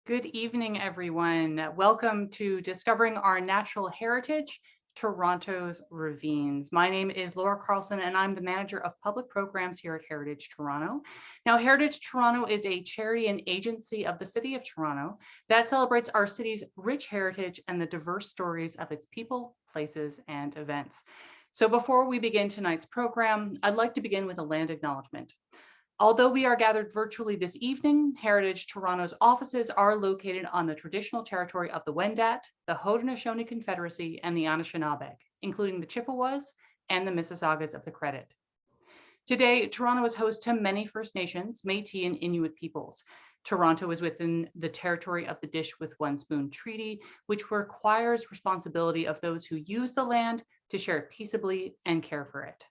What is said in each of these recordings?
Good evening, everyone. Welcome to Discovering Our Natural Heritage, Toronto's Ravines. My name is Laura Carlson, and I'm the Manager of Public Programs here at Heritage Toronto. Now, Heritage Toronto is a charity and agency of the City of Toronto that celebrates our city's rich heritage and the diverse stories of its people, places, and events. So before we begin tonight's program, I'd like to begin with a land acknowledgement. Although we are gathered virtually this evening, Heritage Toronto's offices are located on the traditional territory of the Wendat, the Haudenosaunee Confederacy, and the Anishinaabe, including the Chippewas and the Mississaugas of the Credit. Today, Toronto is host to many First Nations, Métis, and Inuit peoples. Toronto is within the territory of the Dish with One Spoon Treaty, which requires responsibility of those who use the land to share it peaceably and care for it.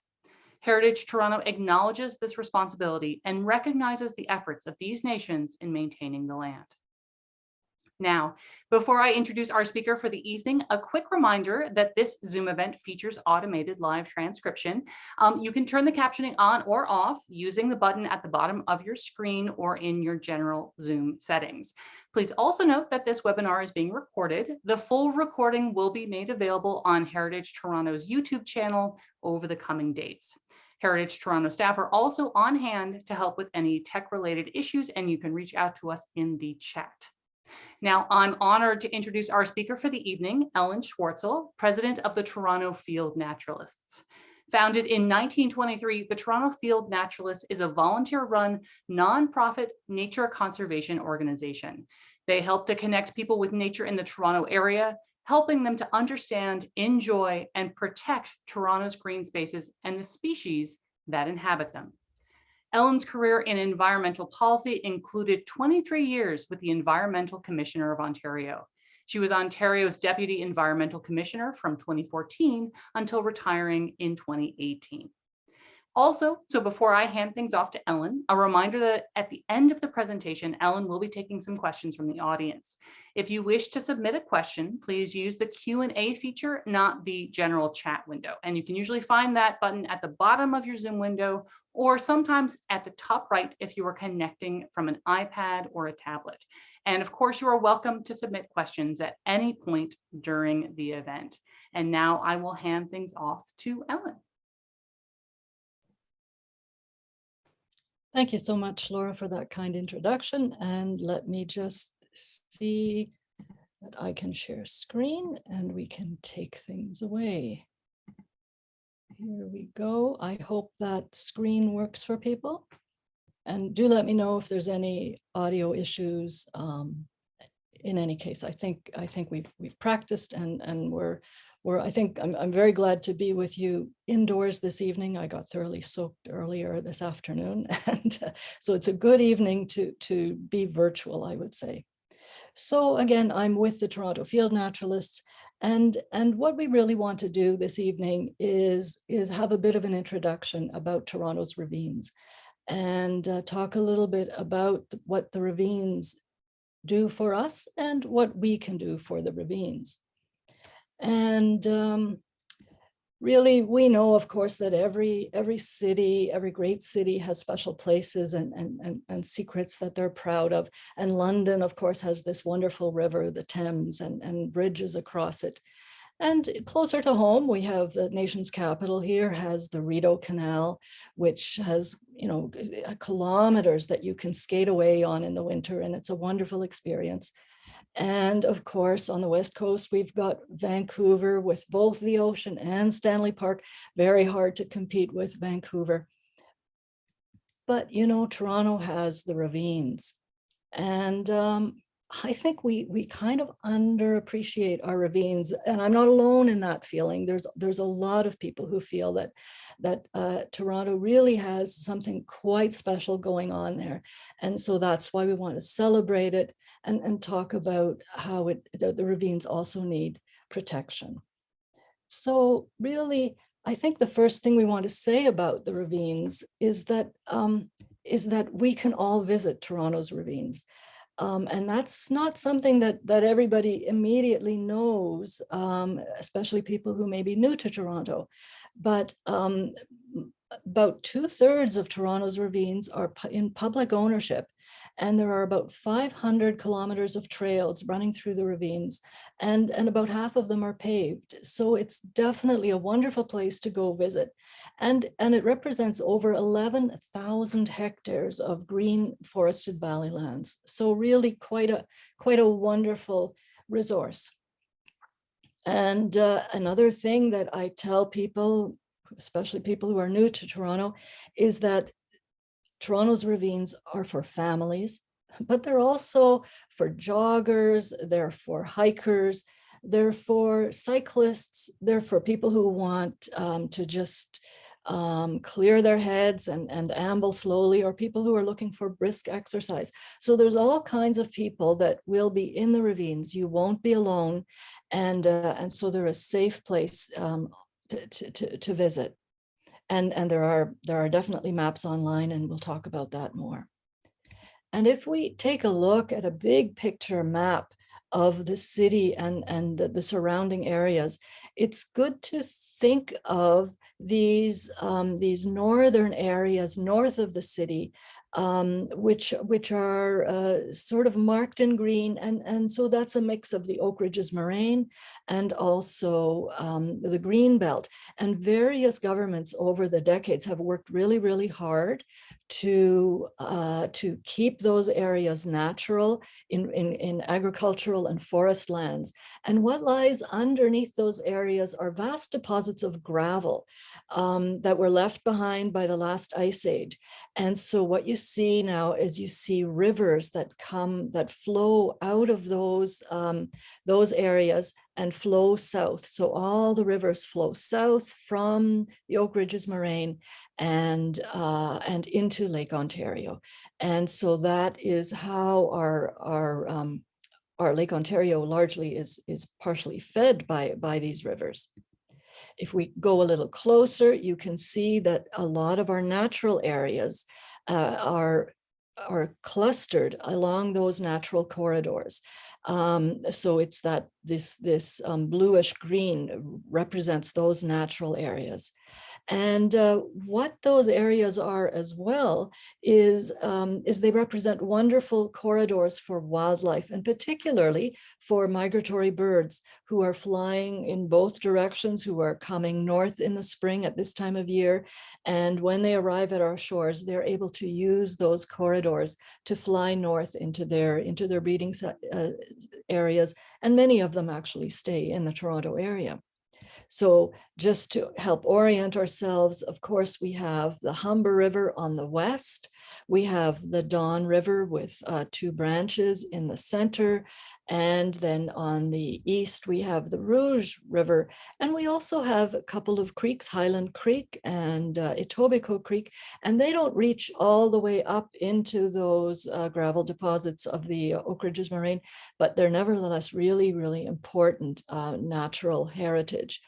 Heritage Toronto acknowledges this responsibility and recognizes the efforts of these nations in maintaining the land. Now, before I introduce our speaker for the evening, a quick reminder that this Zoom event features automated live transcription. You can turn the captioning on or off using the button at the bottom of your screen or in your general Zoom settings. Please also note that this webinar is being recorded. The full recording will be made available on Heritage Toronto's YouTube channel over the coming days. Heritage Toronto staff are also on hand to help with any tech-related issues, and you can reach out to us in the chat. Now, I'm honored to introduce our speaker for the evening, Ellen Schwartzel, president of the Toronto Field Naturalists. Founded in 1923, the Toronto Field Naturalists is a volunteer-run, nonprofit nature conservation organization. They help to connect people with nature in the Toronto area, helping them to understand, enjoy, and protect Toronto's green spaces and the species that inhabit them. Ellen's career in environmental policy included 23 years with the Environmental Commissioner of Ontario. She was Ontario's Deputy Environmental Commissioner from 2014 until retiring in 2018. Also, so before I hand things off to Ellen, a reminder that at the end of the presentation, Ellen will be taking some questions from the audience. If you wish to submit a question, please use the Q&A feature, not the general chat window. And you can usually find that button at the bottom of your Zoom window, or sometimes at the top right if you are connecting from an iPad or a tablet. And of course, you are welcome to submit questions at any point during the event. And now I will hand things off to Ellen. Thank you so much, Laura, for that kind introduction. And let me just see that I can share screen and we can take things away. Here we go. I hope that screen works for people. And do let me know if there's any audio issues. In any case, I think we've practiced and I'm very glad to be with you indoors this evening. I got thoroughly soaked earlier this afternoon, and so it's a good evening to be virtual, I would say. So again, I'm with the Toronto Field Naturalists, and what we really want to do this evening is have a bit of an introduction about Toronto's ravines, and talk a little bit about what the ravines do for us and what we can do for the ravines. And really, we know, of course, that every city, every great city has special places and secrets that they're proud of. And London, of course, has this wonderful river, the Thames, and bridges across it. And closer to home, we have the nation's capital here has the Rideau Canal, which has, kilometers that you can skate away on in the winter, and it's a wonderful experience. And of course, on the West Coast, we've got Vancouver with both the ocean and Stanley Park. Very hard to compete with Vancouver. But, Toronto has the ravines. And I think we kind of underappreciate our ravines. And I'm not alone in that feeling. There's a lot of people who feel that Toronto really has something quite special going on there. And so that's why we want to celebrate it and talk about how the ravines also need protection. So really, I think the first thing we want to say about the ravines is that we can all visit Toronto's ravines. And that's not something that everybody immediately knows, especially people who may be new to Toronto. But about 2/3 of Toronto's ravines are in public ownership. And there are about 500 kilometers of trails running through the ravines, and about half of them are paved. So it's definitely a wonderful place to go visit. And it represents over 11,000 hectares of green forested valley lands. So really quite a wonderful resource. And another thing that I tell people, especially people who are new to Toronto, is that Toronto's ravines are for families, but they're also for joggers, they're for hikers, they're for cyclists, they're for people who want to just clear their heads and amble slowly, or people who are looking for brisk exercise. So there's all kinds of people that will be in the ravines. You won't be alone. And so they're a safe place to visit. And there are definitely maps online, and we'll talk about that more. And if we take a look at a big picture map of the city and the surrounding areas, it's good to think of these northern areas north of the city, which are sort of marked in green. And so that's a mix of the Oak Ridges Moraine and also the green belt. And various governments over the decades have worked really, really hard to keep those areas natural in agricultural and forest lands. And what lies underneath those areas are vast deposits of gravel that were left behind by the last ice age. And so what you see now is you see rivers that flow out of those areas and flow south. So all the rivers flow south from the Oak Ridges Moraine and into Lake Ontario. And so that is how our Lake Ontario largely is partially fed by these rivers. If we go a little closer, you can see that a lot of our natural areas are clustered along those natural corridors. So it's that this bluish green represents those natural areas. And what those areas are as well is they represent wonderful corridors for wildlife, and particularly for migratory birds who are flying in both directions, who are coming north in the spring at this time of year. And when they arrive at our shores, they're able to use those corridors to fly north into their breeding areas. And many of them actually stay in the Toronto area. So just to help orient ourselves, of course, we have the Humber River on the west. We have the Don River with two branches in the center. And then on the east, we have the Rouge River. And we also have a couple of creeks, Highland Creek and Etobicoke Creek, and they don't reach all the way up into those gravel deposits of the Oak Ridges Moraine, but they're nevertheless really, really important natural heritage.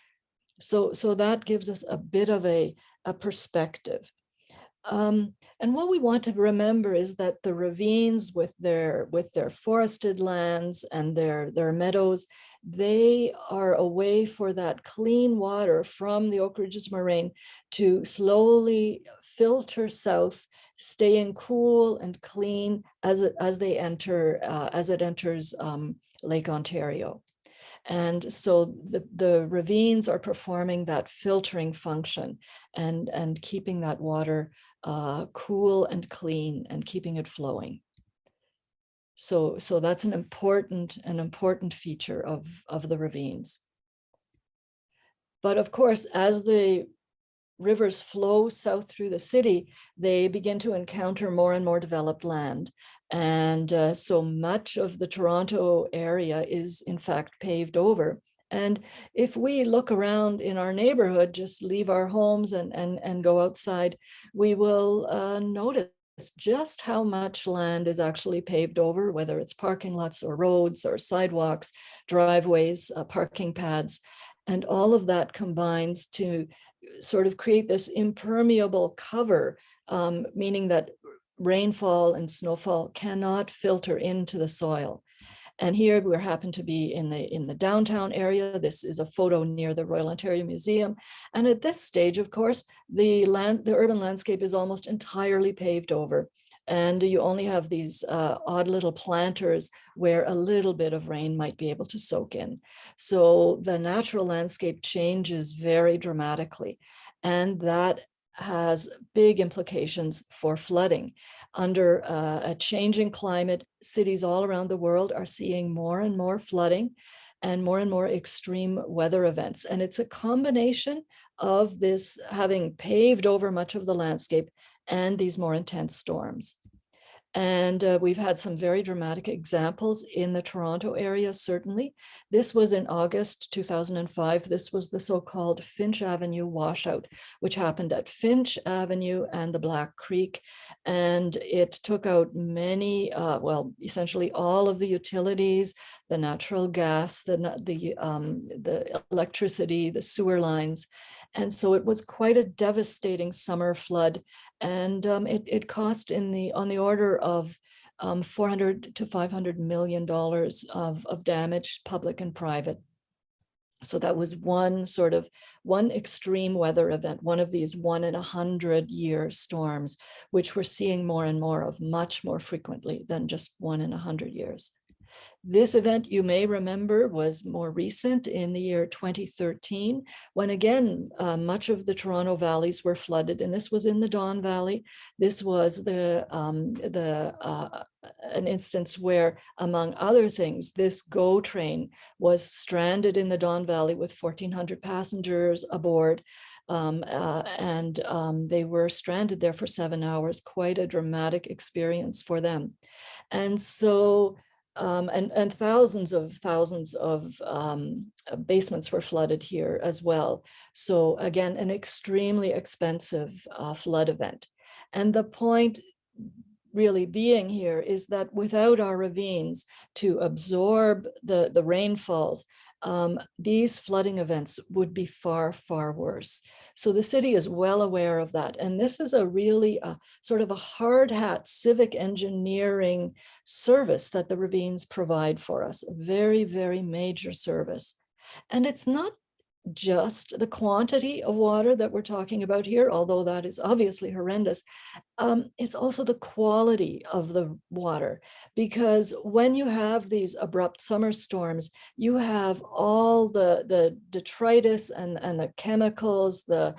So that gives us a bit of a perspective. And what we want to remember is that the ravines with their forested lands and their meadows, they are a way for that clean water from the Oak Ridges Moraine to slowly filter south, staying cool and clean as it enters Lake Ontario. And so the ravines are performing that filtering function and keeping that water cool and clean and keeping it flowing. So that's an important feature of the ravines. But of course, as the rivers flow south through the city, they begin to encounter more and more developed land. And so much of the Toronto area is in fact paved over. And if we look around in our neighborhood, just leave our homes and go outside, we will notice just how much land is actually paved over, whether it's parking lots or roads or sidewalks, driveways, parking pads. And all of that combines to sort of create this impermeable cover, meaning that rainfall and snowfall cannot filter into the soil. And here we happen to be in the downtown area. This is a photo near the Royal Ontario Museum. And at this stage, of course, the urban landscape is almost entirely paved over. And you only have these odd little planters where a little bit of rain might be able to soak in. So the natural landscape changes very dramatically, and that has big implications for flooding. Under a changing climate, cities all around the world are seeing more and more flooding and more extreme weather events. And it's a combination of this having paved over much of the landscape and these more intense storms. And we've had some very dramatic examples in the Toronto area, certainly. This was in August 2005. This was the so-called Finch Avenue washout, which happened at Finch Avenue and the Black Creek. And it took out many, well, essentially all of the utilities, the natural gas, the electricity, the sewer lines. And so it was quite a devastating summer flood. And it cost on the order of $400 to $500 million of damage, public and private. So that was one extreme weather event, one of these 1 in 100-year storms, which we're seeing more and more of, much more frequently than just 1 in 100 years. This event, you may remember, was more recent in the year 2013, when again, much of the Toronto valleys were flooded, and this was in the Don Valley. This was an instance where, among other things, this GO train was stranded in the Don Valley with 1,400 passengers aboard. They were stranded there for 7 hours, quite a dramatic experience for them. And so and thousands of basements were flooded here as well. So again, an extremely expensive flood event. And the point really being here is that without our ravines to absorb the rainfalls, these flooding events would be far, far worse. So the city is well aware of that. And this is a really sort of a hard hat civic engineering service that the ravines provide for us, a very, very major service. And it's not just the quantity of water that we're talking about here, although that is obviously horrendous. It's also the quality of the water, because when you have these abrupt summer storms, you have all the detritus and the chemicals, the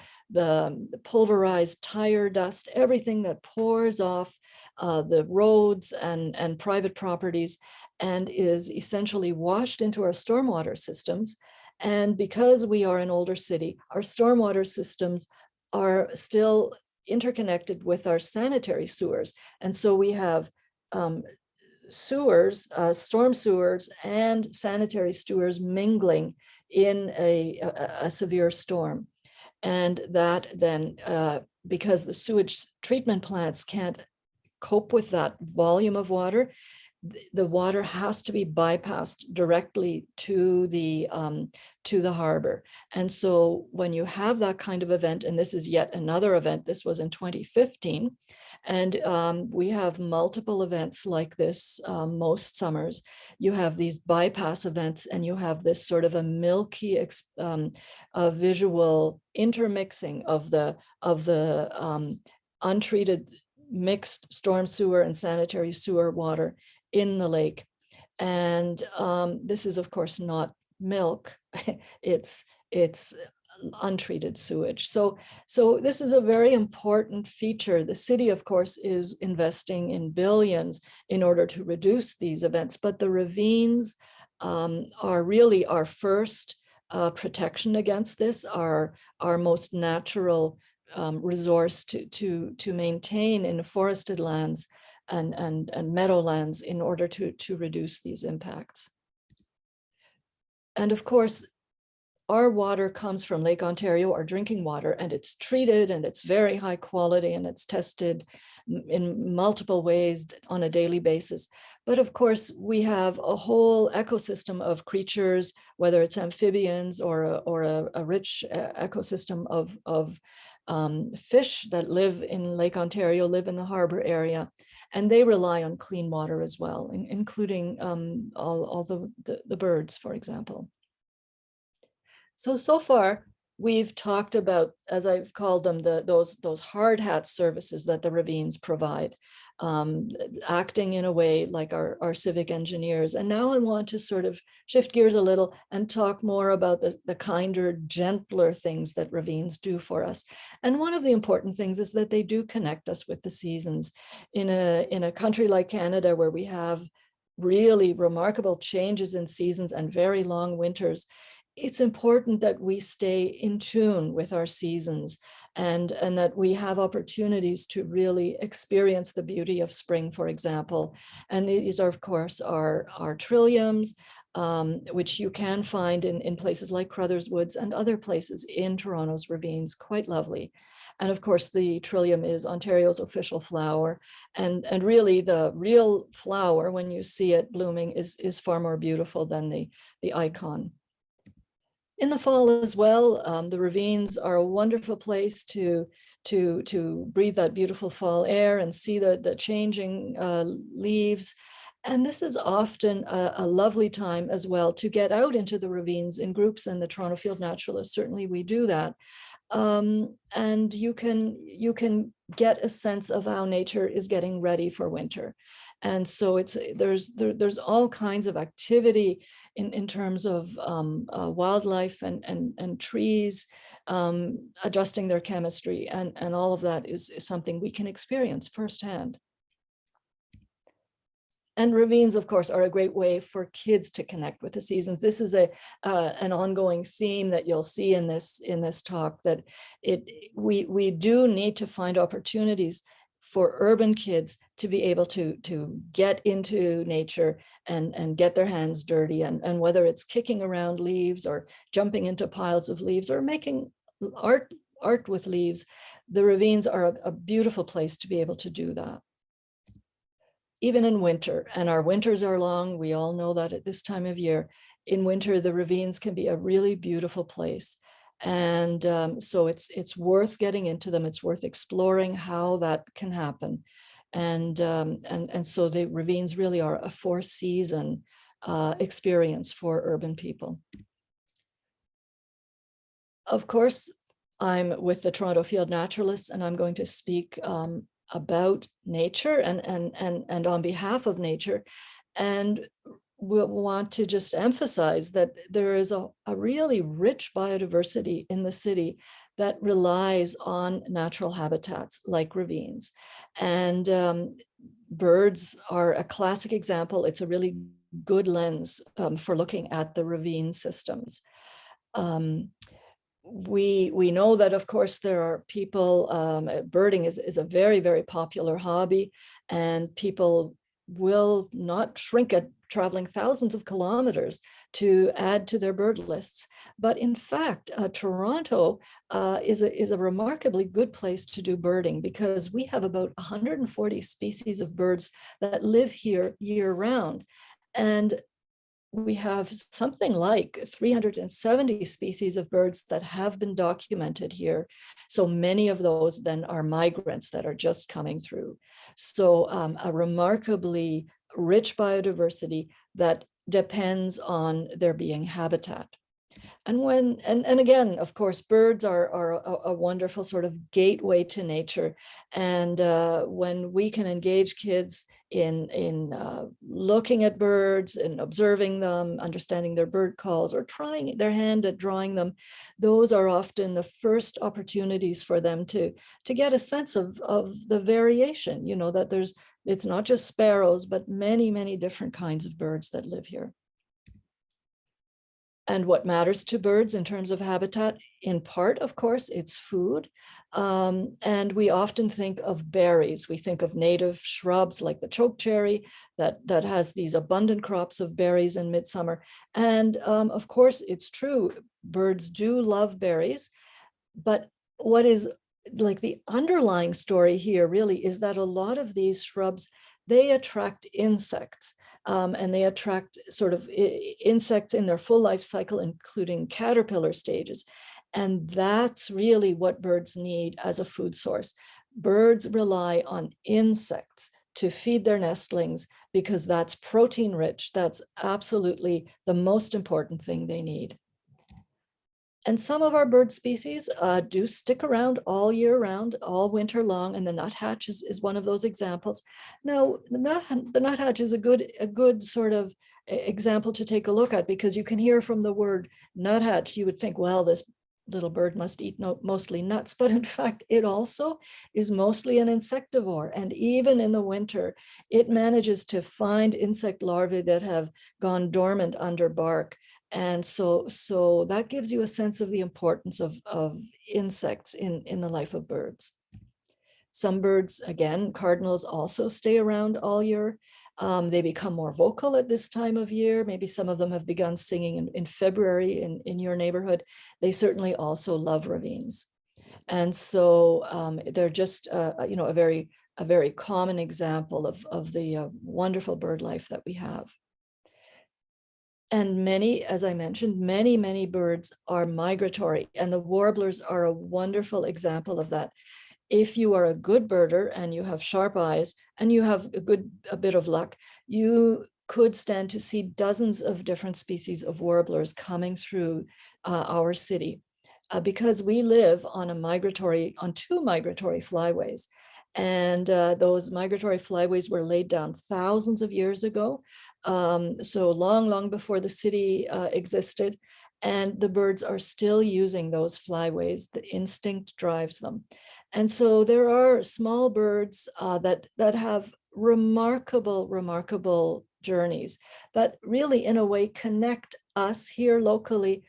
pulverized tire dust, everything that pours off the roads and private properties and is essentially washed into our stormwater systems. And because we are an older city, our stormwater systems are still interconnected with our sanitary sewers. And so we have sewers, storm sewers and sanitary sewers mingling in a severe storm. And that then, because the sewage treatment plants can't cope with that volume of water, the water has to be bypassed directly to the harbor. And so when you have that kind of event, and this is yet another event, this was in 2015, and we have multiple events like this most summers. You have these bypass events, and you have this sort of a milky visual intermixing of the untreated mixed storm sewer and sanitary sewer water in the lake. And this is, of course, not milk. it's untreated sewage. So this is a very important feature. The city, of course, is investing in billions in order to reduce these events, but the ravines are really our first protection against this, our most natural resource to maintain in forested lands and meadowlands in order to reduce these impacts. And of course, our water comes from Lake Ontario, our drinking water, and it's treated and it's very high quality and it's tested in multiple ways on a daily basis. But of course, we have a whole ecosystem of creatures, whether it's amphibians or a rich ecosystem of fish that live in Lake Ontario, live in the harbor area, and they rely on clean water as well, including all the birds, for example. So far, we've talked about, as I've called them, those hard hat services that the ravines provide, acting in a way like our civic engineers. And now I want to sort of shift gears a little and talk more about the kinder, gentler things that ravines do for us. And one of the important things is that they do connect us with the seasons. In a country like Canada, where we have really remarkable changes in seasons and very long winters, it's important that we stay in tune with our seasons, and that we have opportunities to really experience the beauty of spring, for example. And these are, of course, our trilliums, which you can find in places like Crothers Woods and other places in Toronto's ravines, quite lovely. And of course, the trillium is Ontario's official flower. And really, the real flower, when you see it blooming, is far more beautiful than the icon. In the fall as well, the ravines are a wonderful place to breathe that beautiful fall air and see the changing leaves. And this is often a lovely time as well to get out into the ravines in groups, and the Toronto Field Naturalists, certainly we do that. And you can get a sense of how nature is getting ready for winter. And so there's all kinds of activity in terms of wildlife and trees adjusting their chemistry, and all of that is something we can experience firsthand. And ravines, of course, are a great way for kids to connect with the seasons. This is an ongoing theme that you'll see in this talk, that we do need to find opportunities for urban kids to be able to get into nature and get their hands dirty, and whether it's kicking around leaves or jumping into piles of leaves or making art with leaves, the ravines are a beautiful place to be able to do that. Even in winter, and our winters are long, we all know that at this time of year. In winter, the ravines can be a really beautiful place. And so it's worth getting into them. It's worth exploring how that can happen. And so the ravines really are a four-season experience for urban people. Of course, I'm with the Toronto Field Naturalists, and I'm going to speak about nature and on behalf of nature. And we'll want to just emphasize that there is a really rich biodiversity in the city that relies on natural habitats like ravines. And birds are a classic example. It's a really good lens for looking at the ravine systems. We know that, of course, there are people, birding is a very, very popular hobby, and people will not shrink at traveling thousands of kilometers to add to their bird lists. But in fact, Toronto is a remarkably good place to do birding, because we have about 140 species of birds that live here year round. And we have something like 370 species of birds that have been documented here. So many of those then are migrants that are just coming through. So a remarkably rich biodiversity that depends on there being habitat. And again, of course, birds are a wonderful sort of gateway to nature. And when we can engage kids in looking at birds and observing them, understanding their bird calls, or trying their hand at drawing them, those are often the first opportunities for them to get a sense of the variation, you know, that it's not just sparrows, but many, many different kinds of birds that live here. And what matters to birds in terms of habitat, in part, of course, it's food. And we often think of berries. We think of native shrubs like the chokecherry that has these abundant crops of berries in midsummer. And of course, it's true, birds do love berries. But what is like the underlying story here really is that a lot of these shrubs, they attract insects. And they attract sort of insects in their full life cycle, including caterpillar stages. And that's really what birds need as a food source. Birds rely on insects to feed their nestlings because that's protein rich. That's absolutely the most important thing they need. And some of our bird species do stick around all year round, all winter long, and the nuthatch is one of those examples. Now, the nuthatch is a good sort of example to take a look at, because you can hear from the word nuthatch, you would think, well, this little bird must eat mostly nuts, but in fact, it also is mostly an insectivore. And even in the winter, it manages to find insect larvae that have gone dormant under bark. And so that gives you a sense of the importance of insects in the life of birds. Some birds, again, cardinals also stay around all year. They become more vocal at this time of year. Maybe some of them have begun singing in February in your neighborhood. They certainly also love ravines. And so they're just, a very common example of the wonderful bird life that we have. And many, as I mentioned, many birds are migratory, and the warblers are a wonderful example of that. If you are a good birder and you have sharp eyes and you have a bit of luck, you could stand to see dozens of different species of warblers coming through our city, because we live on two migratory flyways. And those migratory flyways were laid down thousands of years ago. So long before the city existed, and the birds are still using those flyways. The instinct drives them. And so there are small birds that have remarkable journeys that really, in a way, connect us here locally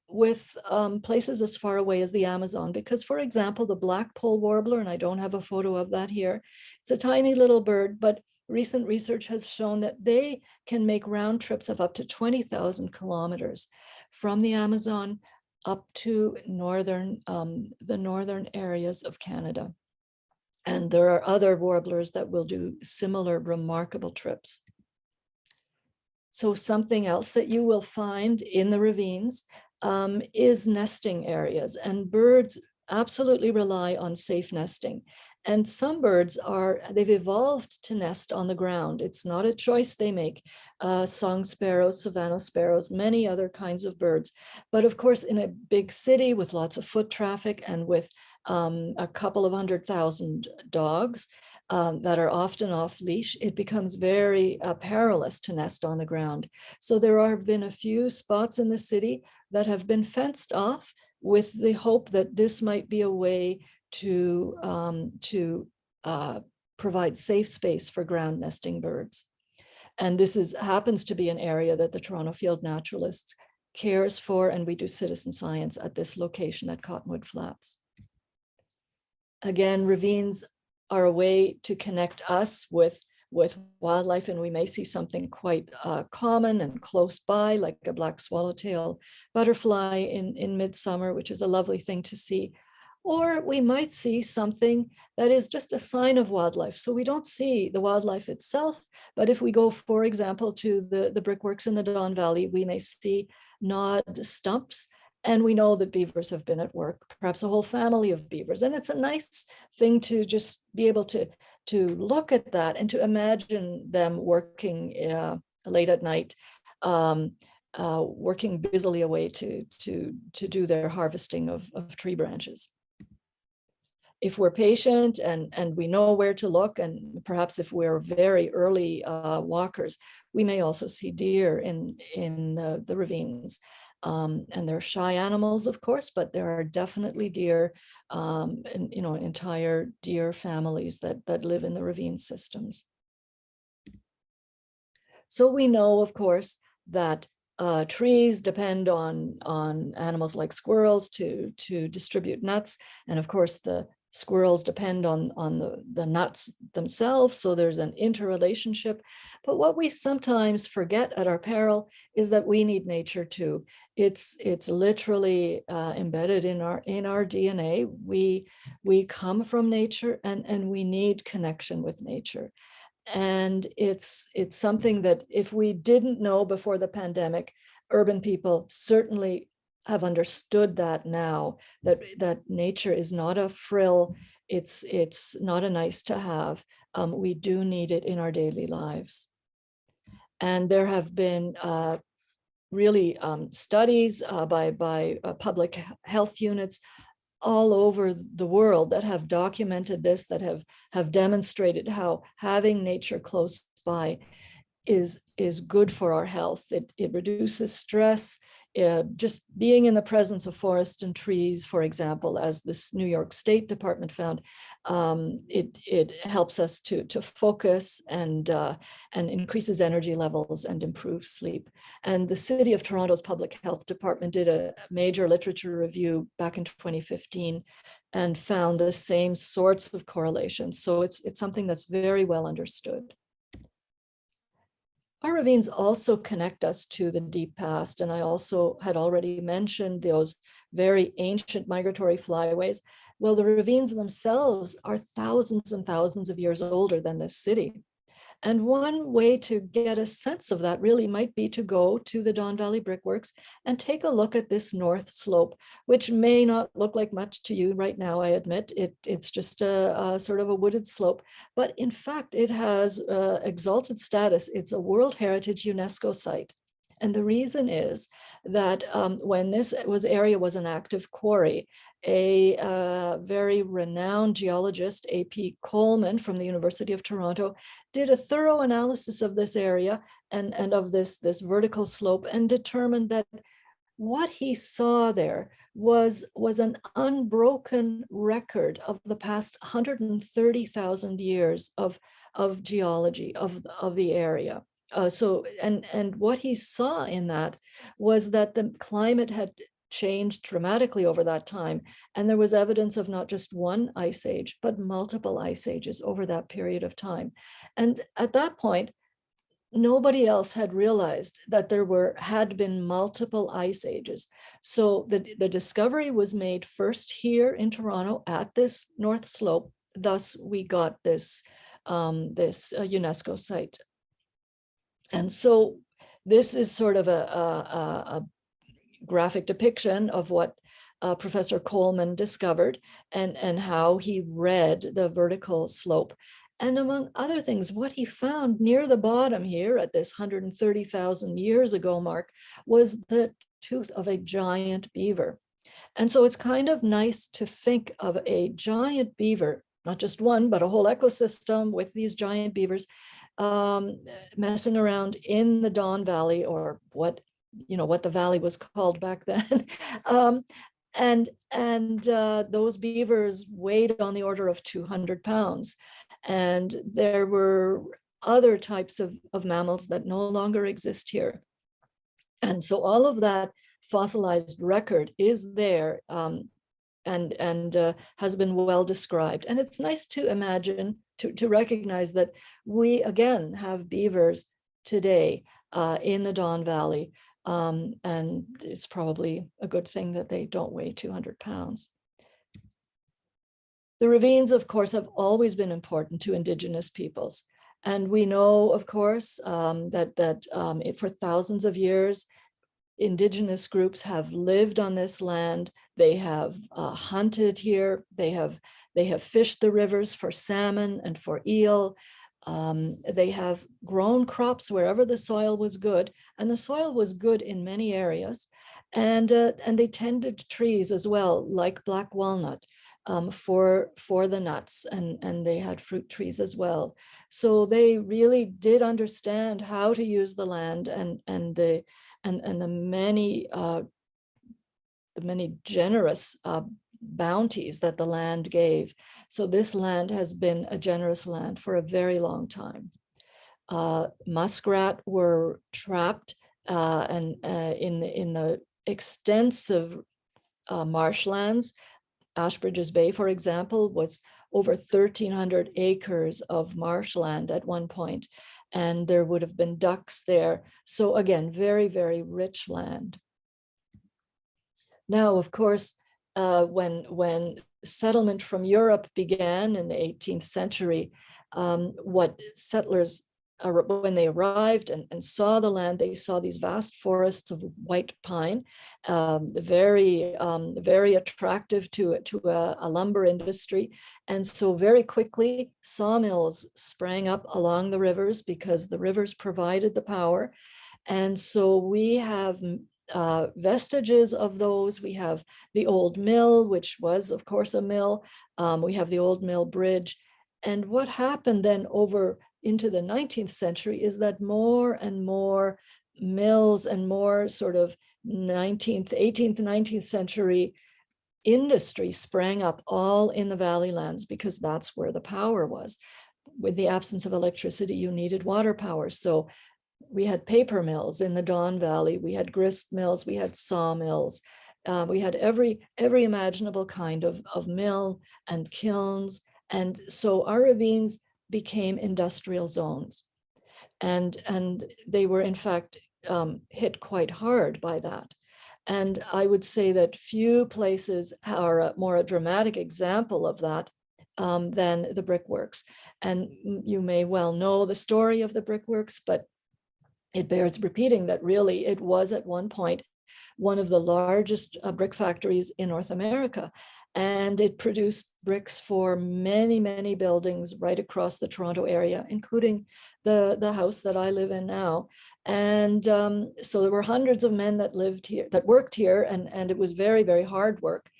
with places as far away as the Amazon. Because, for example, the black-pole warbler, and I don't have a photo of that here, it's a tiny little bird, but recent research has shown that they can make round trips of up to 20,000 kilometers from the Amazon up to the northern areas of Canada. And there are other warblers that will do similar remarkable trips. So something else that you will find in the ravines is nesting areas, and birds absolutely rely on safe nesting. And some birds they've evolved to nest on the ground. It's not a choice they make. Song sparrows, savanna sparrows, many other kinds of birds. But of course, in a big city with lots of foot traffic and with a couple of 100,000 dogs that are often off leash, it becomes very perilous to nest on the ground. So there have been a few spots in the city that have been fenced off with the hope that this might be a way to provide safe space for ground nesting birds. And this happens to be an area that the Toronto Field Naturalists cares for, and we do citizen science at this location at Cottonwood Flats. Again, ravines are a way to connect us with wildlife, and we may see something quite common and close by, like a black swallowtail butterfly in midsummer, which is a lovely thing to see. Or we might see something that is just a sign of wildlife. So we don't see the wildlife itself, but if we go, for example, to the brickworks in the Don Valley, we may see gnawed stumps, and we know that beavers have been at work, perhaps a whole family of beavers. And it's a nice thing to just be able to look at that and to imagine them working late at night, working busily away to do their harvesting of tree branches. If we're patient and we know where to look, and perhaps if we're very early walkers, we may also see deer in the ravines. And they're shy animals, of course, but there are definitely deer, and entire deer families that live in the ravine systems. So we know, of course, that trees depend on animals like squirrels to distribute nuts, and of course the squirrels depend on the nuts themselves, so there's an interrelationship. But what we sometimes forget at our peril is that we need nature too. It's literally embedded in our DNA. We come from nature, and we need connection with nature. And it's something that if we didn't know before the pandemic, urban people certainly have understood that now, that nature is not a frill, it's not a nice to have. We do need it in our daily lives. And there have been really studies by public health units all over the world that have documented this, that have demonstrated how having nature close by is good for our health. It reduces stress. Just being in the presence of forests and trees, for example, as this New York State Department found, it helps us to focus and increases energy levels and improves sleep. And the City of Toronto's Public Health Department did a major literature review back in 2015 and found the same sorts of correlations. So it's something that's very well understood. Our ravines also connect us to the deep past. And I also had already mentioned those very ancient migratory flyways. Well, the ravines themselves are thousands and thousands of years older than this city. And one way to get a sense of that really might be to go to the Don Valley Brickworks and take a look at this north slope, which may not look like much to you right now, I admit. It's just a sort of a wooded slope, but in fact, it has exalted status. It's a World Heritage UNESCO site. And the reason is that when this area was an active quarry, a very renowned geologist, A.P. Coleman from the University of Toronto, did a thorough analysis of this area and of this vertical slope, and determined that what he saw there was an unbroken record of the past 130,000 years of geology of the area. And what he saw in that was that the climate had changed dramatically over that time. And there was evidence of not just one ice age, but multiple ice ages over that period of time. And at that point, nobody else had realized that there had been multiple ice ages. So the discovery was made first here in Toronto at this North Slope. Thus, we got this UNESCO site. And so this is sort of a graphic depiction of what Professor Coleman discovered and how he read the vertical slope. And among other things, what he found near the bottom here at this 130,000 years ago mark was the tooth of a giant beaver. And so it's kind of nice to think of a giant beaver, not just one, but a whole ecosystem with these giant beavers messing around in the Don Valley, or what the valley was called back then. And those beavers weighed on the order of 200 pounds. And there were other types of mammals that no longer exist here. And so all of that fossilized record is there and has been well described. And it's nice to imagine, to recognize that we again have beavers today in the Don Valley. And it's probably a good thing that they don't weigh 200 pounds. The ravines, of course, have always been important to Indigenous peoples. And we know, of course, that for thousands of years, Indigenous groups have lived on this land. They have hunted here. They have fished the rivers for salmon and for eel. They have grown crops wherever the soil was good, and the soil was good in many areas. And they tended trees as well, like black walnut, for the nuts, and they had fruit trees as well. So they really did understand how to use the land and the many generous bounties that the land gave. So this land has been a generous land for a very long time. Muskrat were trapped in the extensive marshlands. Ashbridges Bay, for example, was over 1,300 acres of marshland at one point, and there would have been ducks there. So again, very, very rich land. Now, of course, when settlement from Europe began in the 18th century, what settlers, when they arrived and saw the land, they saw these vast forests of white pine, very attractive to a lumber industry. And so very quickly, sawmills sprang up along the rivers because the rivers provided the power. And so we have vestiges of those. We have the old mill, which was, of course, a mill. We have the old mill bridge. And what happened then over into the 19th century is that more and more mills and more sort of 19th, 18th, 19th century industry sprang up all in the valley lands, because that's where the power was. With the absence of electricity, you needed water power. So we had paper mills in the Don Valley, we had grist mills, we had sawmills, we had every imaginable kind of mill and kilns. And so our ravines became industrial zones. And they were in fact hit quite hard by that. And I would say that few places are a dramatic example of that than the brickworks. And you may well know the story of the brickworks, but it bears repeating that really it was at one point one of the largest brick factories in North America. And it produced bricks for many, many buildings right across the Toronto area, including the house that I live in now. And so there were hundreds of men that lived here, that worked here, and it was very, very hard work.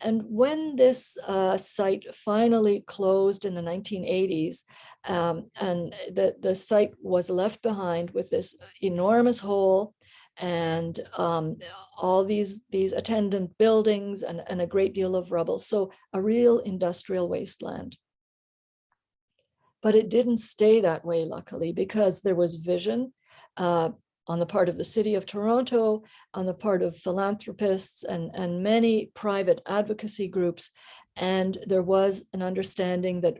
And when this site finally closed in the 1980s, and the site was left behind with this enormous hole and all these attendant buildings and a great deal of rubble. So a real industrial wasteland. But it didn't stay that way, luckily, because there was vision on the part of the city of Toronto, on the part of philanthropists and many private advocacy groups. And there was an understanding that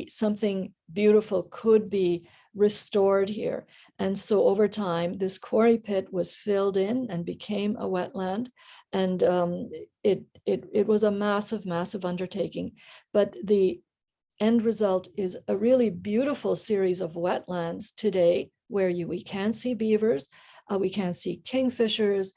something beautiful could be restored here. And so over time, this quarry pit was filled in and became a wetland. And it was a massive, massive undertaking. But the end result is a really beautiful series of wetlands today, where we can see beavers, we can see kingfishers,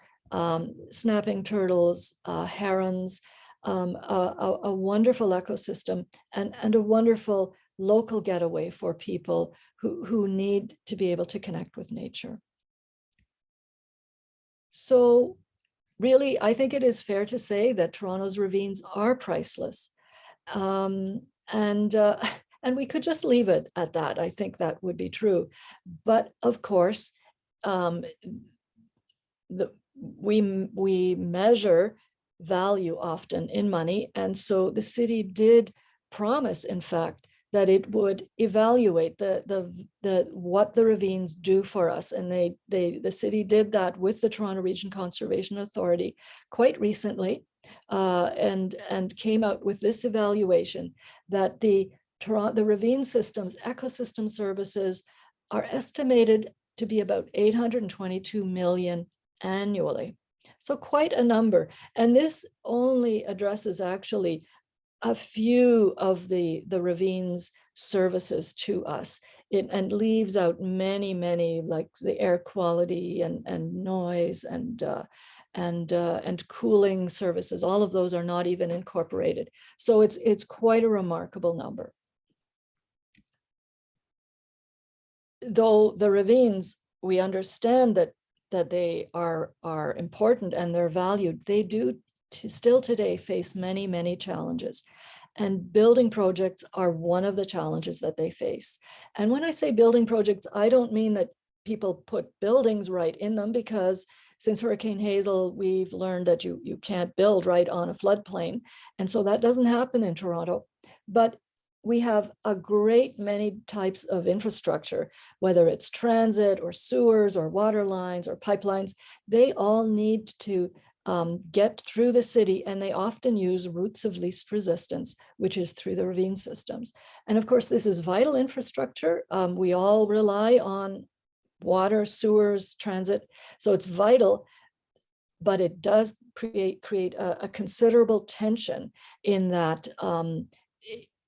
snapping turtles, herons, a wonderful ecosystem, and a wonderful local getaway for people who need to be able to connect with nature. So really, I think it is fair to say that Toronto's ravines are priceless. And we could just leave it at that. I think that would be true. But of course, we measure value often in money. And so the city did promise, in fact, that it would evaluate what the ravines do for us. And the city did that with the Toronto Region Conservation Authority quite recently, and came out with this evaluation that the ravine systems ecosystem services are estimated to be about 822 million annually. So quite a number. And this only addresses actually a few of the ravines services to us, and leaves out many, many, like the air quality and noise and cooling services. All of those are not even incorporated. So it's quite a remarkable number. Though the ravines, we understand that they are important and they're valued, they do still today face many, many challenges. And building projects are one of the challenges that they face. And when I say building projects, I don't mean that people put buildings right in them, because since Hurricane Hazel, we've learned that you can't build right on a floodplain. And so that doesn't happen in Toronto. But we have a great many types of infrastructure, whether it's transit or sewers or water lines or pipelines. They all need to get through the city, and they often use routes of least resistance, which is through the ravine systems. And of course, this is vital infrastructure. We all rely on water, sewers, transit, so it's vital, but it does create a considerable tension in that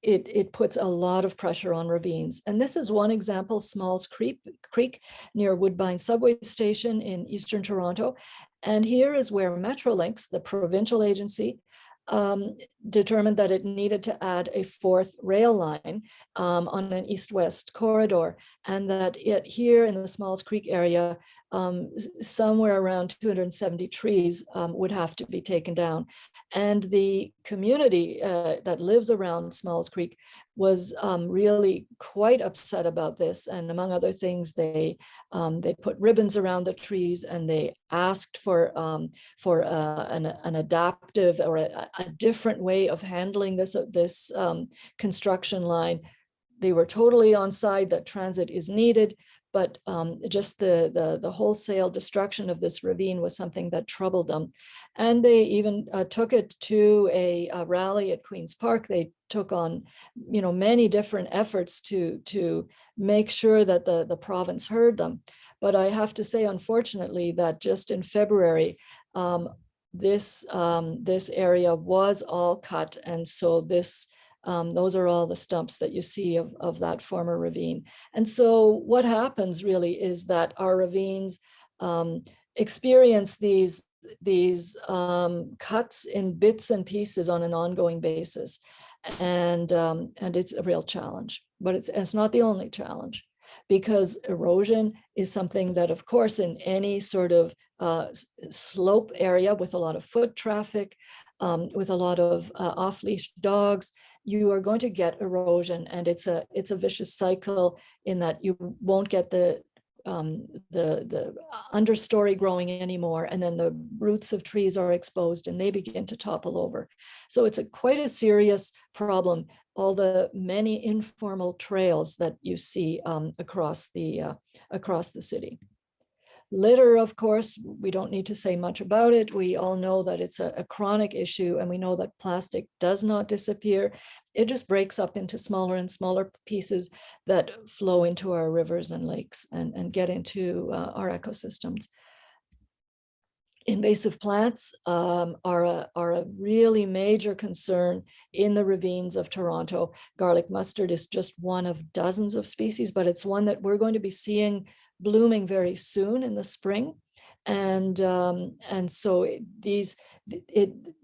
it puts a lot of pressure on ravines. And this is one example, Smalls Creek near Woodbine subway station in Eastern Toronto. And here is where Metrolinx, the provincial agency, determined that it needed to add a fourth rail line on an east-west corridor, and that here in the Smalls Creek area, somewhere around 270 trees would have to be taken down. And the community that lives around Smalls Creek was really quite upset about this. And among other things, they put ribbons around the trees, and they asked for an adaptive or a different way of handling this construction line. They were totally on side that transit is needed, but just the wholesale destruction of this ravine was something that troubled them. And they even took it to a rally at Queen's Park. They took on, many different efforts to make sure that the province heard them. But I have to say, unfortunately, that just in February, this area was all cut, and so those are all the stumps that you see of that former ravine. And so what happens really is that our ravines experience these cuts in bits and pieces on an ongoing basis. And it's a real challenge, but it's not the only challenge, because erosion is something that, of course, in any sort of slope area with a lot of foot traffic, with a lot of off-leash dogs, you are going to get erosion, and it's a vicious cycle in that you won't get the understory growing anymore, and then the roots of trees are exposed and they begin to topple over. So it's quite a serious problem. All the many informal trails that you see across the city. Litter, of course, we don't need to say much about it. We all know that it's a chronic issue, and we know that plastic does not disappear. It just breaks up into smaller and smaller pieces that flow into our rivers and lakes and get into our ecosystems. Invasive plants are a really major concern in the ravines of Toronto. Garlic mustard is just one of dozens of species, but it's one that we're going to be seeing blooming very soon in the spring. And so these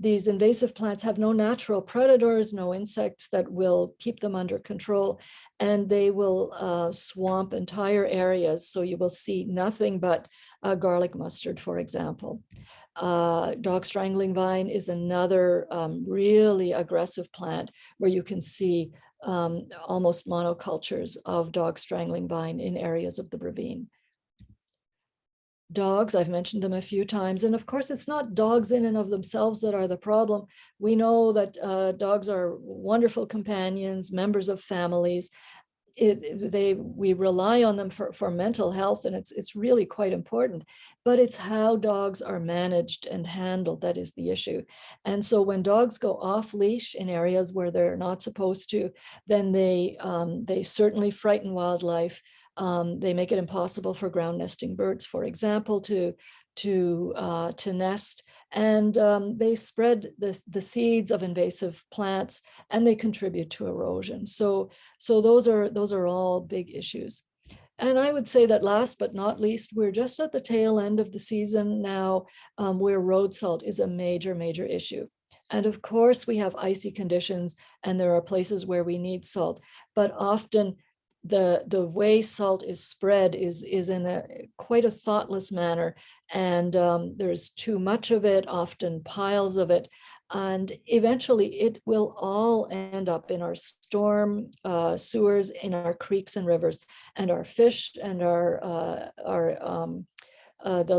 invasive plants have no natural predators, no insects that will keep them under control, and they will swamp entire areas. So you will see nothing but garlic mustard, for example. Dog strangling vine is another really aggressive plant where you can see almost monocultures of dog strangling vine in areas of the ravine. Dogs, I've mentioned them a few times, and of course it's not dogs in and of themselves that are the problem. We know that dogs are wonderful companions, members of families. We rely on them for mental health, and it's really quite important, but it's how dogs are managed and handled that is the issue. And so when dogs go off leash in areas where they're not supposed to, then they certainly frighten wildlife. They make it impossible for ground nesting birds, for example, to nest, and they spread the seeds of invasive plants, and they contribute to erosion. So those are all big issues. And I would say that last but not least, we're just at the tail end of the season now, where road salt is a major issue. And of course, we have icy conditions, and there are places where we need salt, but often the way salt is spread is in quite a thoughtless manner, and there's too much of it, often piles of it, and eventually it will all end up in our storm sewers, in our creeks and rivers, and our fish and the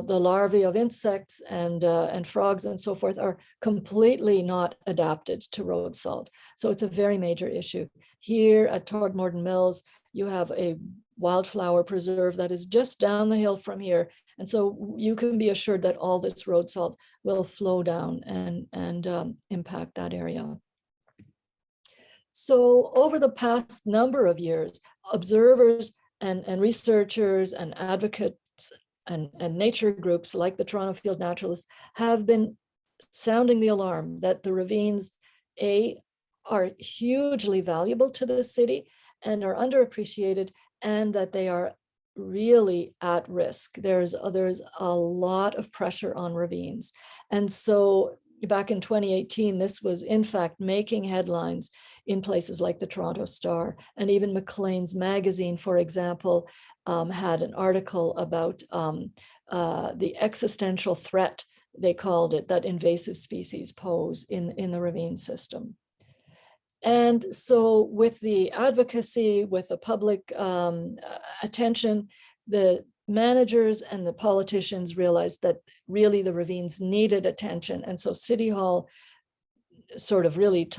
larvae of insects and frogs and so forth are completely not adapted to road salt. So it's a very major issue. Here at Todmorden Mills, you have a wildflower preserve that is just down the hill from here. And so you can be assured that all this road salt will flow down and impact that area. So over the past number of years, observers and researchers and advocates and nature groups like the Toronto Field Naturalists have been sounding the alarm that the ravines, are hugely valuable to the city and are underappreciated, and that they are really at risk. There's a lot of pressure on ravines. And so back in 2018, this was in fact making headlines in places like the Toronto Star, and even Maclean's magazine, for example, had an article about the existential threat, they called it, that invasive species pose in the ravine system. And so with the advocacy, with the public attention, the managers and the politicians realized that really the ravines needed attention. And so City Hall sort of really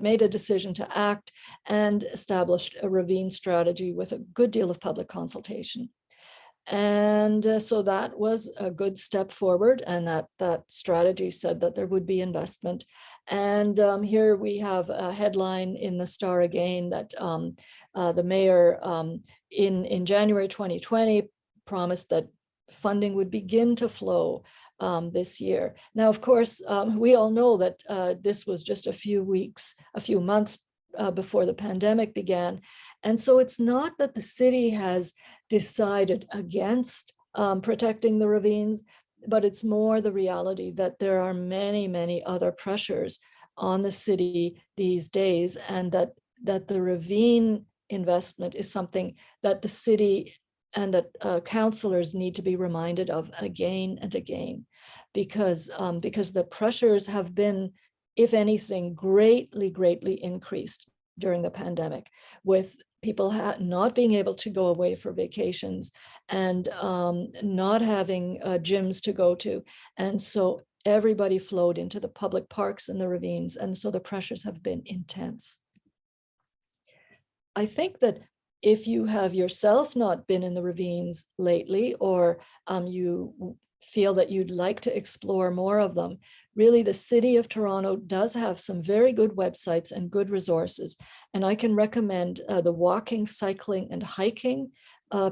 made a decision to act and established a ravine strategy with a good deal of public consultation. And so that was a good step forward, and that strategy said that there would be investment. And here we have a headline in the Star again that the mayor in January 2020 promised that funding would begin to flow this year. Now, of course, we all know that this was just a few months before the pandemic began. And so it's not that the city has decided against protecting the ravines, but it's more the reality that there are many, many other pressures on the city these days, and that the ravine investment is something that the city and that councillors need to be reminded of again and again, because the pressures have been, if anything, greatly increased during the pandemic, with people not being able to go away for vacations and not having gyms to go to. And so everybody flowed into the public parks and the ravines. And so the pressures have been intense. I think that if you have yourself not been in the ravines lately, or you feel that you'd like to explore more of them, really the City of Toronto does have some very good websites and good resources. And I can recommend the walking, cycling, and hiking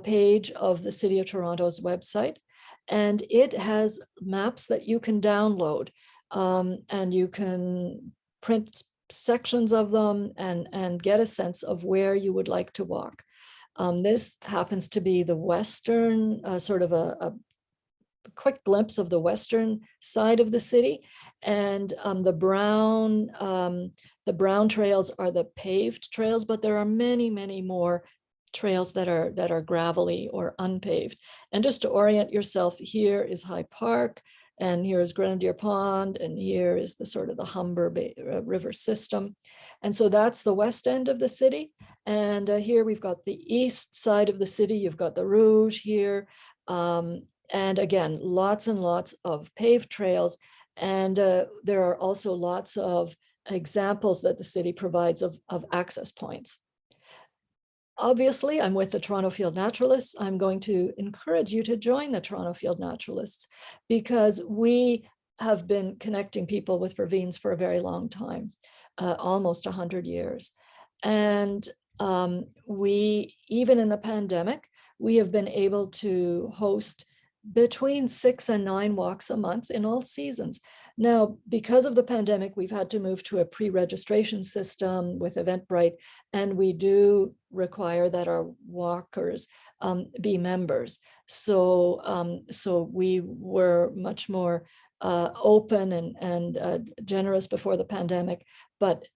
page of the City of Toronto's website. And it has maps that you can download, and you can print sections of them and get a sense of where you would like to walk. This happens to be the western, sort of a quick glimpse of the western side of the city, and the brown trails are the paved trails, but there are many more trails that are gravelly or unpaved. And just to orient yourself, here is High Park, and here is Grenadier Pond, and here is the sort of the Humber River system. And so that's the west end of the city. And here we've got the east side of the city. You've got the Rouge here. And again, lots and lots of paved trails. And there are also lots of examples that the city provides of access points. Obviously, I'm with the Toronto Field Naturalists. I'm going to encourage you to join the Toronto Field Naturalists, because we have been connecting people with ravines for a very long time, almost 100 years. And we, even in the pandemic, we have been able to host between 6 and 9 walks a month in all seasons. Now, because of the pandemic, we've had to move to a pre-registration system with Eventbrite, and we do require that our walkers be members. So, so we were much more open and generous before the pandemic, but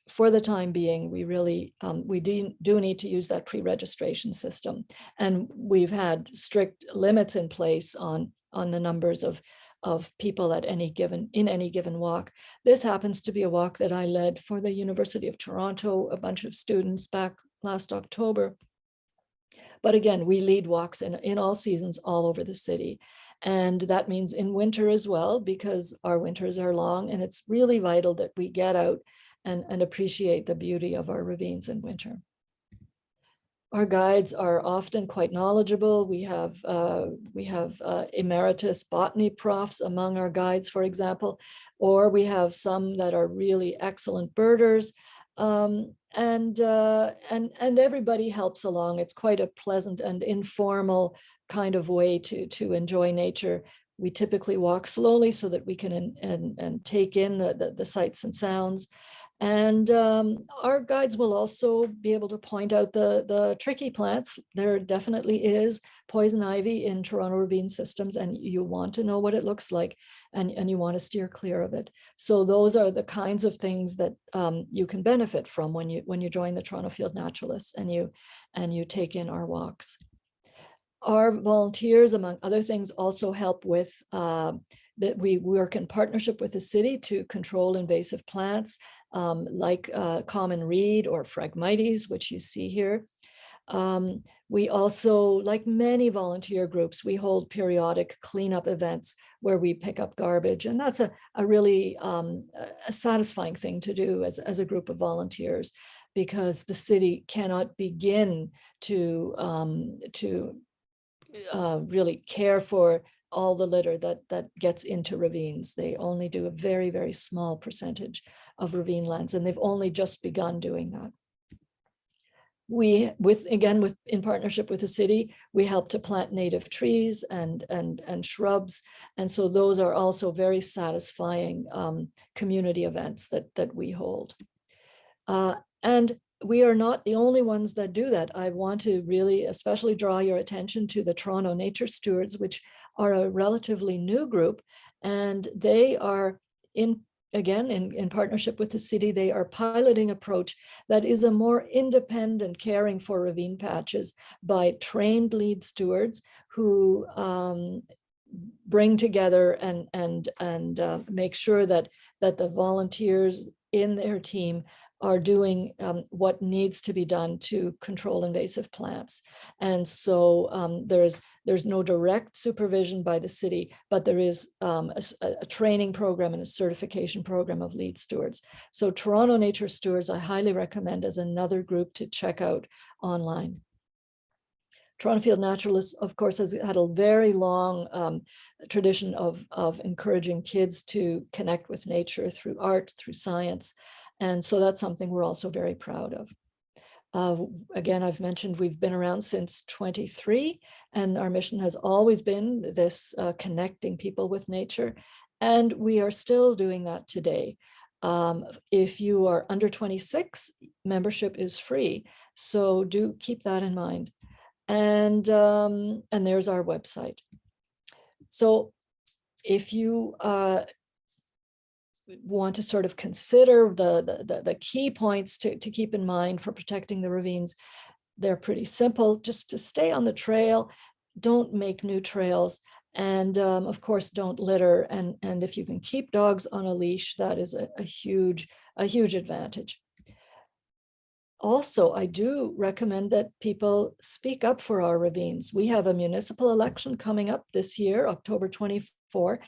for the time being, we really we do need to use that pre-registration system, and we've had strict limits in place on the numbers of people in any given walk. This happens to be a walk that I led for the University of Toronto, a bunch of students back last October. But again, we lead walks in all seasons all over the city. And that means in winter as well, because our winters are long, and it's really vital that we get out and appreciate the beauty of our ravines in winter. Our guides are often quite knowledgeable. We have emeritus botany profs among our guides, for example, or we have some that are really excellent birders. And everybody helps along. It's quite a pleasant and informal kind of way to enjoy nature. We typically walk slowly so that we can and take in the sights and sounds. And our guides will also be able to point out the tricky plants. There definitely is poison ivy in Toronto ravine systems, and you want to know what it looks like, and you want to steer clear of it. So those are the kinds of things that you can benefit from when you join the Toronto Field Naturalists and you take in our walks. Our volunteers, among other things, also help with that we work in partnership with the city to control invasive plants like common reed or Phragmites, which you see here. We also, like many volunteer groups, we hold periodic cleanup events where we pick up garbage. And that's a really a satisfying thing to do as a group of volunteers, because the city cannot begin to really care for all the litter that gets into ravines. They only do a very, very small percentage of ravine lands, and they've only just begun doing that. We, in partnership with the city, we help to plant native trees and shrubs. And so those are also very satisfying community events that we hold. And we are not the only ones that do that. I want to really especially draw your attention to the Toronto Nature Stewards, which are a relatively new group, and they are in partnership with the city. They are piloting approach that is a more independent caring for ravine patches by trained lead stewards who bring together and make sure that the volunteers in their team are doing what needs to be done to control invasive plants. And so there's no direct supervision by the city, but there is a training program and a certification program of lead stewards. So Toronto Nature Stewards, I highly recommend as another group to check out online. Toronto Field Naturalists, of course, has had a very long tradition of encouraging kids to connect with nature through art, through science. And so that's something we're also very proud of. Again, I've mentioned we've been around since 23, and our mission has always been this connecting people with nature. And we are still doing that today. If you are under 26, membership is free. So do keep that in mind. And there's our website. So if you want to sort of consider the key points to keep in mind for protecting the ravines, they're pretty simple. Just to stay on the trail, don't make new trails, and of course don't litter. And if you can keep dogs on a leash, that is a huge advantage. Also, I do recommend that people speak up for our ravines. We have a municipal election coming up this year, October 24.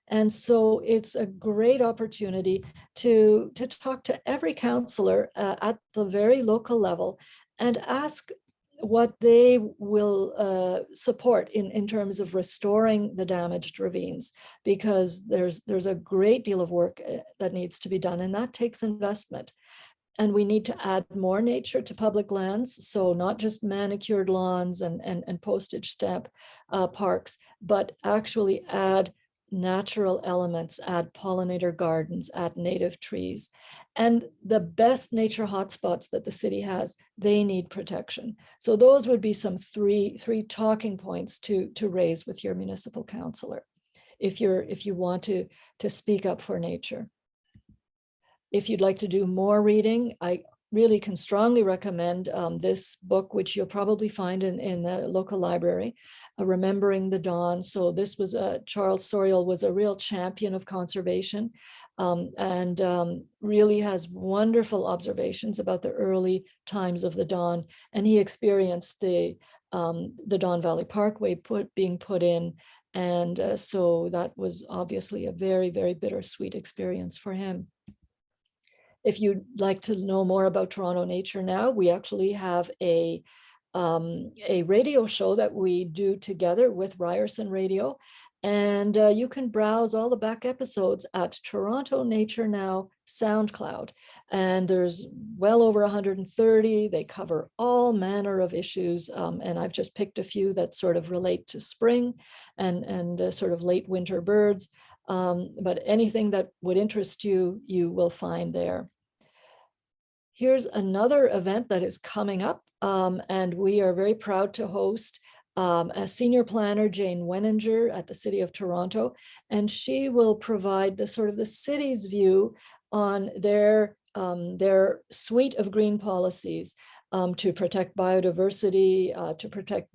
And so it's a great opportunity to talk to every councillor at the very local level and ask what they will support in terms of restoring the damaged ravines, because there's a great deal of work that needs to be done, and that takes investment. And we need to add more nature to public lands. So not just manicured lawns and postage stamp parks, but actually add natural elements, add pollinator gardens, add native trees. And the best nature hotspots that the city has, they need protection. So those would be some three talking points to raise with your municipal councillor if you want to speak up for nature. If you'd like to do more reading, I really can strongly recommend this book, which you'll probably find in the local library, Remembering the Dawn. So this was Charles Sorial was a real champion of conservation, and really has wonderful observations about the early times of the Don. And he experienced the Don Valley Parkway being put in. And so that was obviously a very, very bittersweet experience for him. If you'd like to know more about Toronto Nature Now, we actually have a radio show that we do together with Ryerson Radio. And you can browse all the back episodes at Toronto Nature Now SoundCloud. And there's well over 130. They cover all manner of issues. And I've just picked a few that sort of relate to spring and sort of late winter birds. But anything that would interest you, you will find there. Here's another event that is coming up, and we are very proud to host a senior planner, Jane Wenninger, at the City of Toronto, and she will provide the sort of the city's view on their suite of green policies. to protect biodiversity, to protect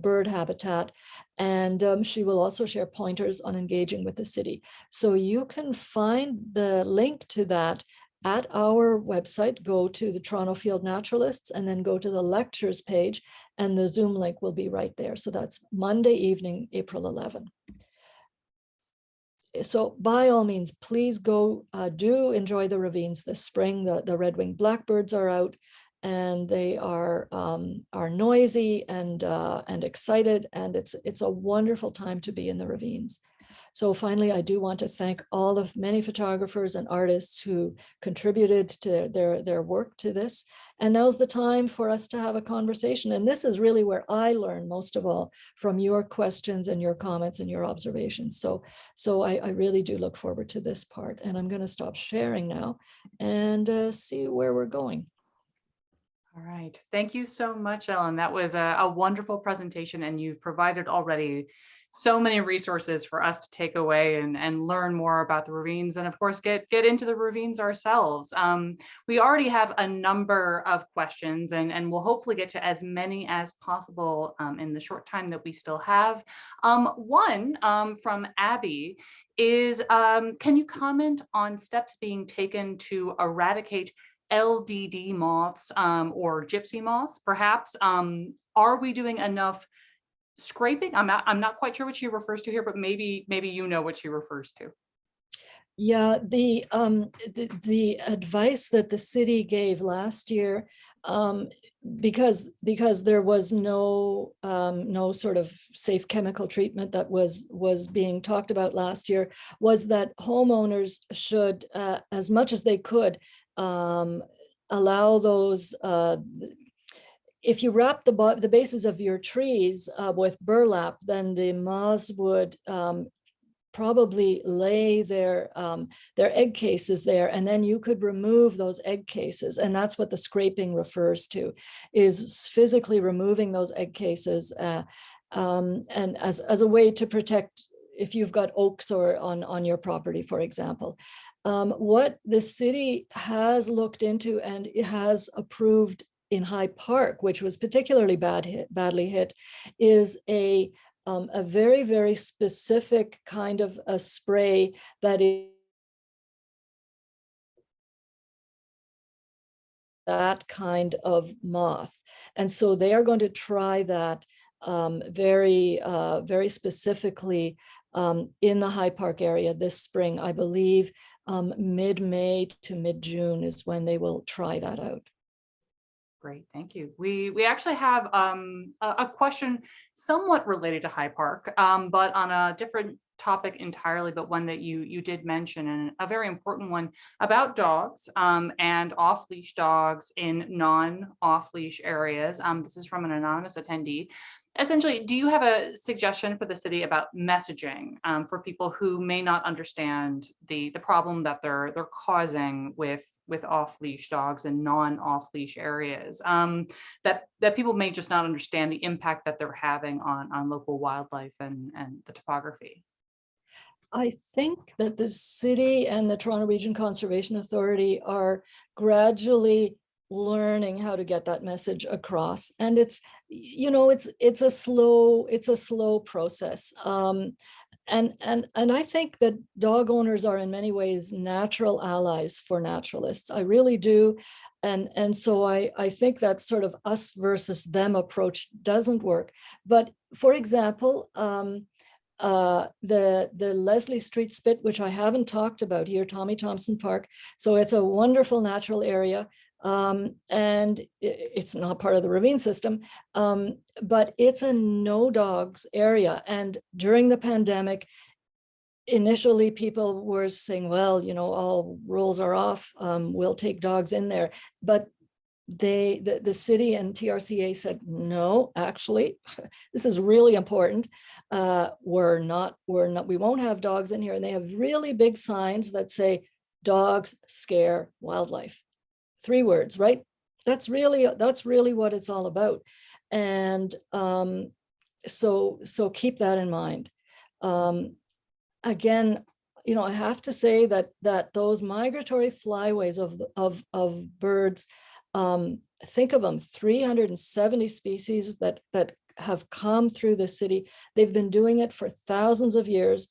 bird habitat. And she will also share pointers on engaging with the city. So you can find the link to that at our website. Go to the Toronto Field Naturalists and then go to the lectures page, and the Zoom link will be right there. So that's Monday evening, April 11. So by all means, please go, do enjoy the ravines this spring. The red-winged blackbirds are out, and they are noisy and excited, and it's a wonderful time to be in the ravines. So finally, I do want to thank all of many photographers and artists who contributed to their work to this. And now's the time for us to have a conversation. And this is really where I learn most of all, from your questions and your comments and your observations. So I really do look forward to this part. And I'm going to stop sharing now and see where we're going. All right. Thank you so much, Ellen. That was a wonderful presentation, and you've provided already so many resources for us to take away and learn more about the ravines, and of course get into the ravines ourselves. We already have a number of questions, and we'll hopefully get to as many as possible in the short time that we still have. One from Abby is, can you comment on steps being taken to eradicate LDD moths or gypsy moths, perhaps? Are we doing enough scraping? I'm not quite sure what she refers to here, but maybe you know what she refers to. Yeah, the advice that the city gave last year, because there was no sort of safe chemical treatment that was being talked about last year, was that homeowners should, as much as they could, allow those, if you wrap the bases of your trees with burlap, then the moths would probably lay their egg cases there, and then you could remove those egg cases. And that's what the scraping refers to, is physically removing those egg cases, and as a way to protect, if you've got oaks or on your property, for example. What the city has looked into and it has approved in High Park, which was particularly badly hit, is a very, very specific kind of a spray that is that kind of moth. And so they are going to try that very specifically in the High Park area this spring. I believe mid-May to mid-June is when they will try that out. Great, thank you. We actually have a question somewhat related to High Park, but on a different topic entirely, but one that you did mention, and a very important one, about dogs and off-leash dogs in non-off-leash areas. This is from an anonymous attendee. Essentially, do you have a suggestion for the city about messaging for people who may not understand the problem that they're causing with off-leash dogs and non-off-leash areas, that people may just not understand the impact that they're having on local wildlife and the topography? I think that the city and the Toronto Region Conservation Authority are gradually learning how to get that message across, and it's a slow process. And I think that dog owners are in many ways natural allies for naturalists. I really do. And so I think that sort of us versus them approach doesn't work. But for example, the Leslie Street Spit, which I haven't talked about here, Tommy Thompson Park. So it's a wonderful natural area. And it's not part of the ravine system, but it's a no dogs area. And during the pandemic, initially people were saying, well, all rules are off, we'll take dogs in there. But the city and TRCA said, no, actually, this is really important. We won't have dogs in here. And they have really big signs that say, dogs scare wildlife. 3 words, right? That's really what it's all about. And so keep that in mind. Again, I have to say that those migratory flyways of birds think of them, 370 species that have come through the city. They've been doing it for thousands of years.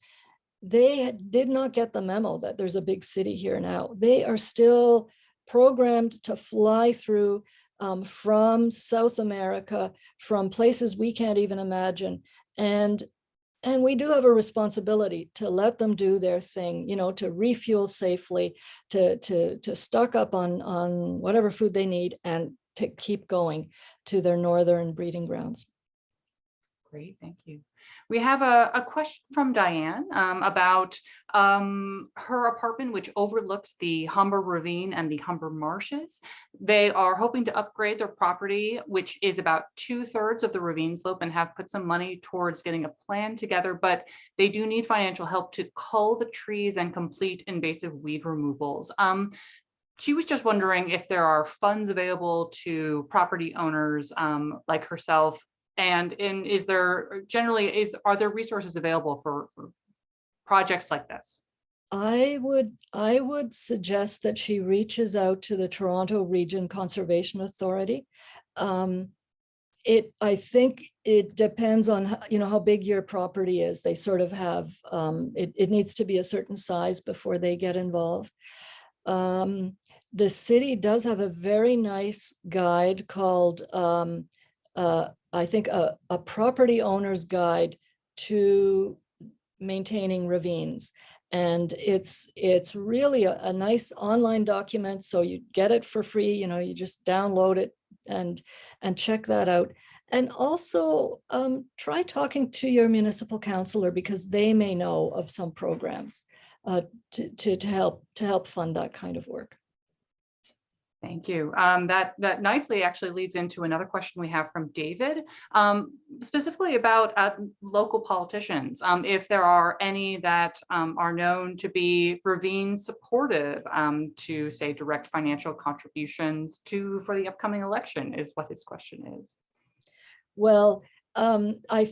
They did not get the memo that there's a big city here now. They are still programmed to fly through from South America, from places we can't even imagine. And we do have a responsibility to let them do their thing, you know, to refuel safely, to stock up on whatever food they need, and to keep going to their northern breeding grounds. Great, thank you. We have a question from Diane about her apartment, which overlooks the Humber Ravine and the Humber Marshes. They are hoping to upgrade their property, which is about 2/3 of the ravine slope, and have put some money towards getting a plan together, but they do need financial help to cull the trees and complete invasive weed removals. She was just wondering if there are funds available to property owners like herself. And is there generally, are there resources available for projects like this? I would suggest that she reaches out to the Toronto Region Conservation Authority. I think it depends on, you know, how big your property is. They sort of have, it needs to be a certain size before they get involved. The city does have a very nice guide called, I think a property owner's guide to maintaining ravines. And it's really a nice online document. So you get it for free, you know, you just download it and check that out. And also try talking to your municipal councillor, because they may know of some programs to help fund that kind of work. Thank you. That nicely actually leads into another question we have from David, specifically about local politicians. If there are any that are known to be ravine supportive, to say direct financial contributions for the upcoming election, is what his question is. Well, I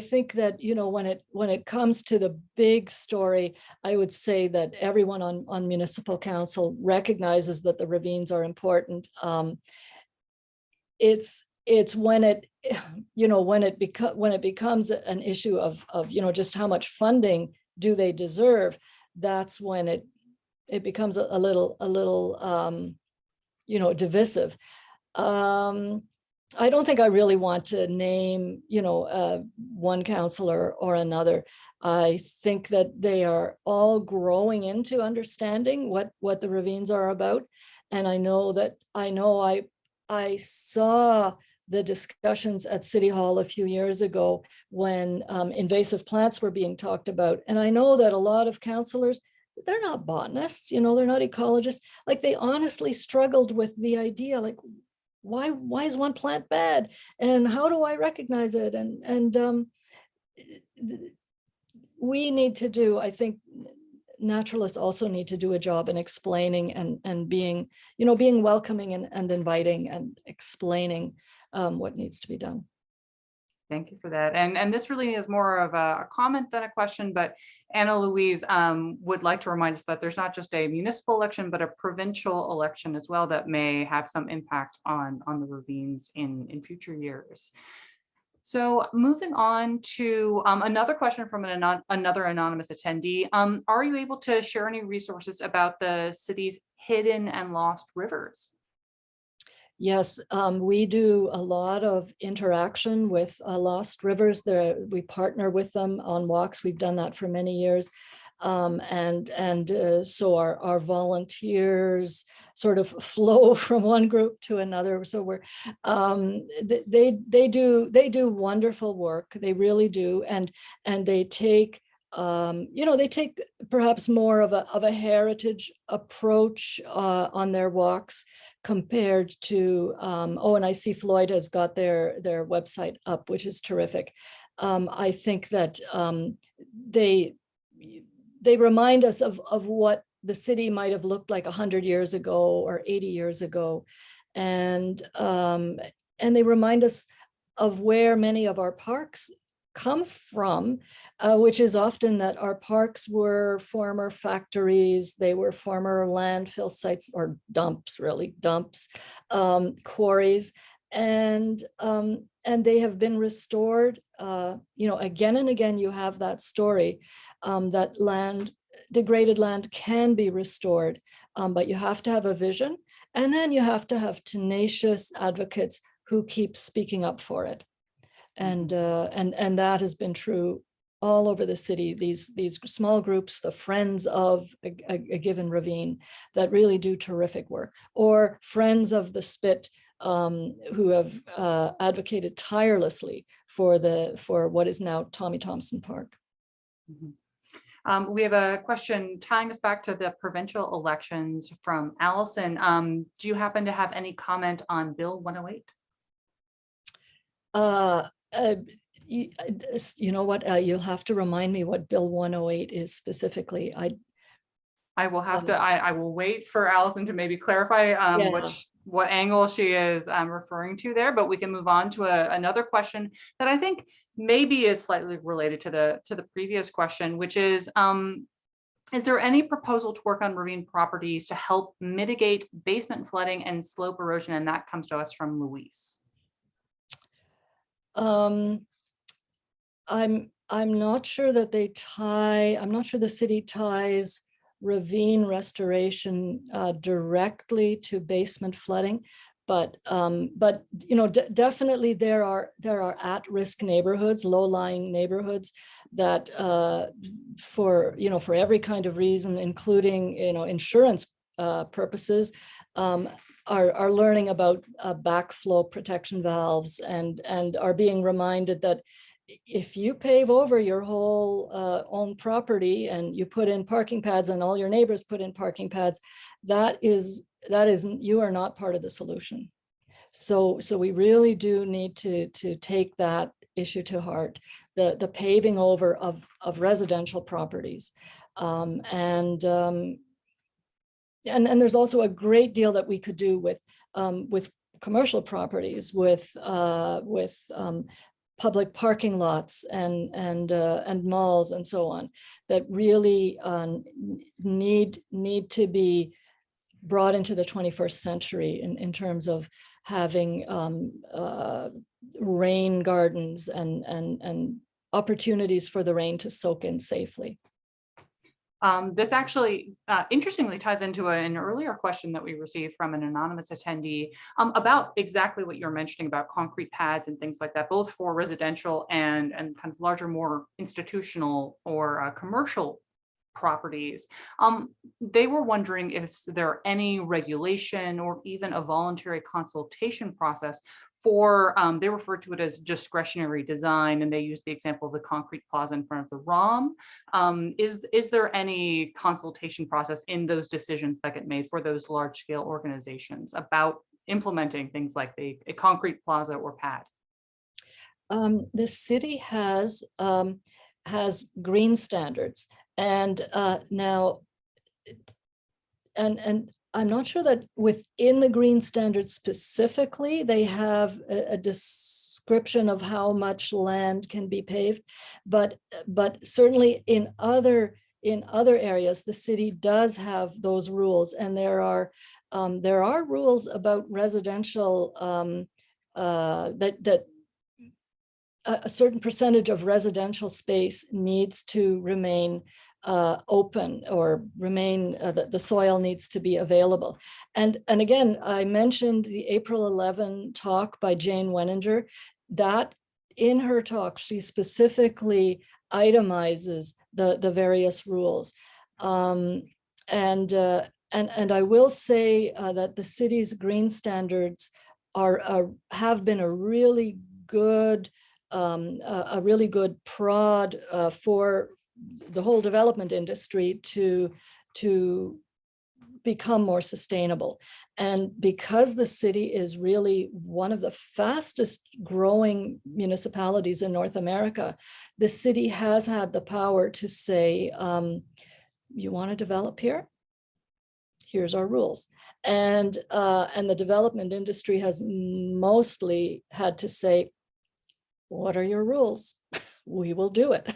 think that, you know, when it comes to the big story, I would say that everyone on municipal council recognizes that the ravines are important. It's when it, you know, when it becomes an issue of, you know, just how much funding do they deserve, that's when it becomes a little you know, divisive. I don't think I really want to name, you know, one councillor or another. I think that they are all growing into understanding what the ravines are about. And I know I saw the discussions at City Hall a few years ago when invasive plants were being talked about. And I know that a lot of councillors, they're not botanists, you know, they're not ecologists. Like, they honestly struggled with the idea, like, why is one plant bad, and how do I recognize it? And we need to do, I think naturalists also need to do a job in explaining and being, you know, being welcoming and inviting and explaining what needs to be done. Thank you for that. And this really is more of a comment than a question, but Anna Louise would like to remind us that there's not just a municipal election, but a provincial election as well that may have some impact on the ravines in future years. So moving on to another question from another anonymous attendee. Are you able to share any resources about the city's hidden and lost rivers? Yes, we do a lot of interaction with lost rivers. We partner with them on walks. We've done that for many years. So our volunteers sort of flow from one group to another. So they do wonderful work. They really do. And they take, you know, they take perhaps more of a heritage approach on their walks, compared to, and I see Floyd has got their website up, which is terrific. I think that they remind us of what the city might have looked like 100 years ago or 80 years ago. And they remind us of where many of our parks come from, which is often that our parks were former factories, they were former landfill sites or dumps, really dumps, quarries, and they have been restored. Again and again, you have that story that degraded land can be restored, but you have to have a vision, and then you have to have tenacious advocates who keep speaking up for it. And that has been true all over the city. These small groups, the friends of a given ravine, that really do terrific work, or friends of the spit, who have advocated tirelessly for what is now Tommy Thompson Park. We have a question tying us back to the provincial elections from Allison. Do you happen to have any comment on Bill 108? You know what? You'll have to remind me what Bill 108 is specifically. I will have to. I will wait for Allison to maybe clarify what angle she is referring to there. But we can move on to another question that I think maybe is slightly related to the previous question, which is there any proposal to work on ravine properties to help mitigate basement flooding and slope erosion? And that comes to us from Luis. I'm not sure that they tie. I'm not sure the city ties ravine restoration directly to basement flooding, but definitely there are at-risk neighborhoods, low-lying neighborhoods that for every kind of reason, including insurance purposes, are learning about backflow protection valves and are being reminded that if you pave over your whole own property and you put in parking pads and all your neighbors put in parking pads, you are not part of the solution. So we really do need to take that issue to heart, the paving over of residential properties. And there's also a great deal that we could do with commercial properties, with public parking lots and malls and so on, that really need to be brought into the 21st century in terms of having rain gardens and opportunities for the rain to soak in safely. This actually interestingly ties into an earlier question that we received from an anonymous attendee about exactly what you're mentioning about concrete pads and things like that, both for residential and kind of larger, more institutional or commercial properties. They were wondering if there any regulation or even a voluntary consultation process for, they refer to it as discretionary design, and they use the example of the concrete plaza in front of the ROM. Is there any consultation process in those decisions that get made for those large scale organizations about implementing things like a concrete plaza or pad? The city has green standards, and now, and I'm not sure that within the green standards specifically, they have a description of how much land can be paved, but certainly in other areas, the city does have those rules, and there are rules about residential that a certain percentage of residential space needs to remain open or remain, the soil needs to be available. And again, I mentioned the April 11 talk by Jane Wenninger. That in her talk, she specifically itemizes the various rules. And I will say that the city's green standards have been a really good prod for the whole development industry to become more sustainable. And because the city is really one of the fastest growing municipalities in North America, the city has had the power to say, you want to develop here? Here's our rules. And the development industry has mostly had to say, what are your rules? We will do it.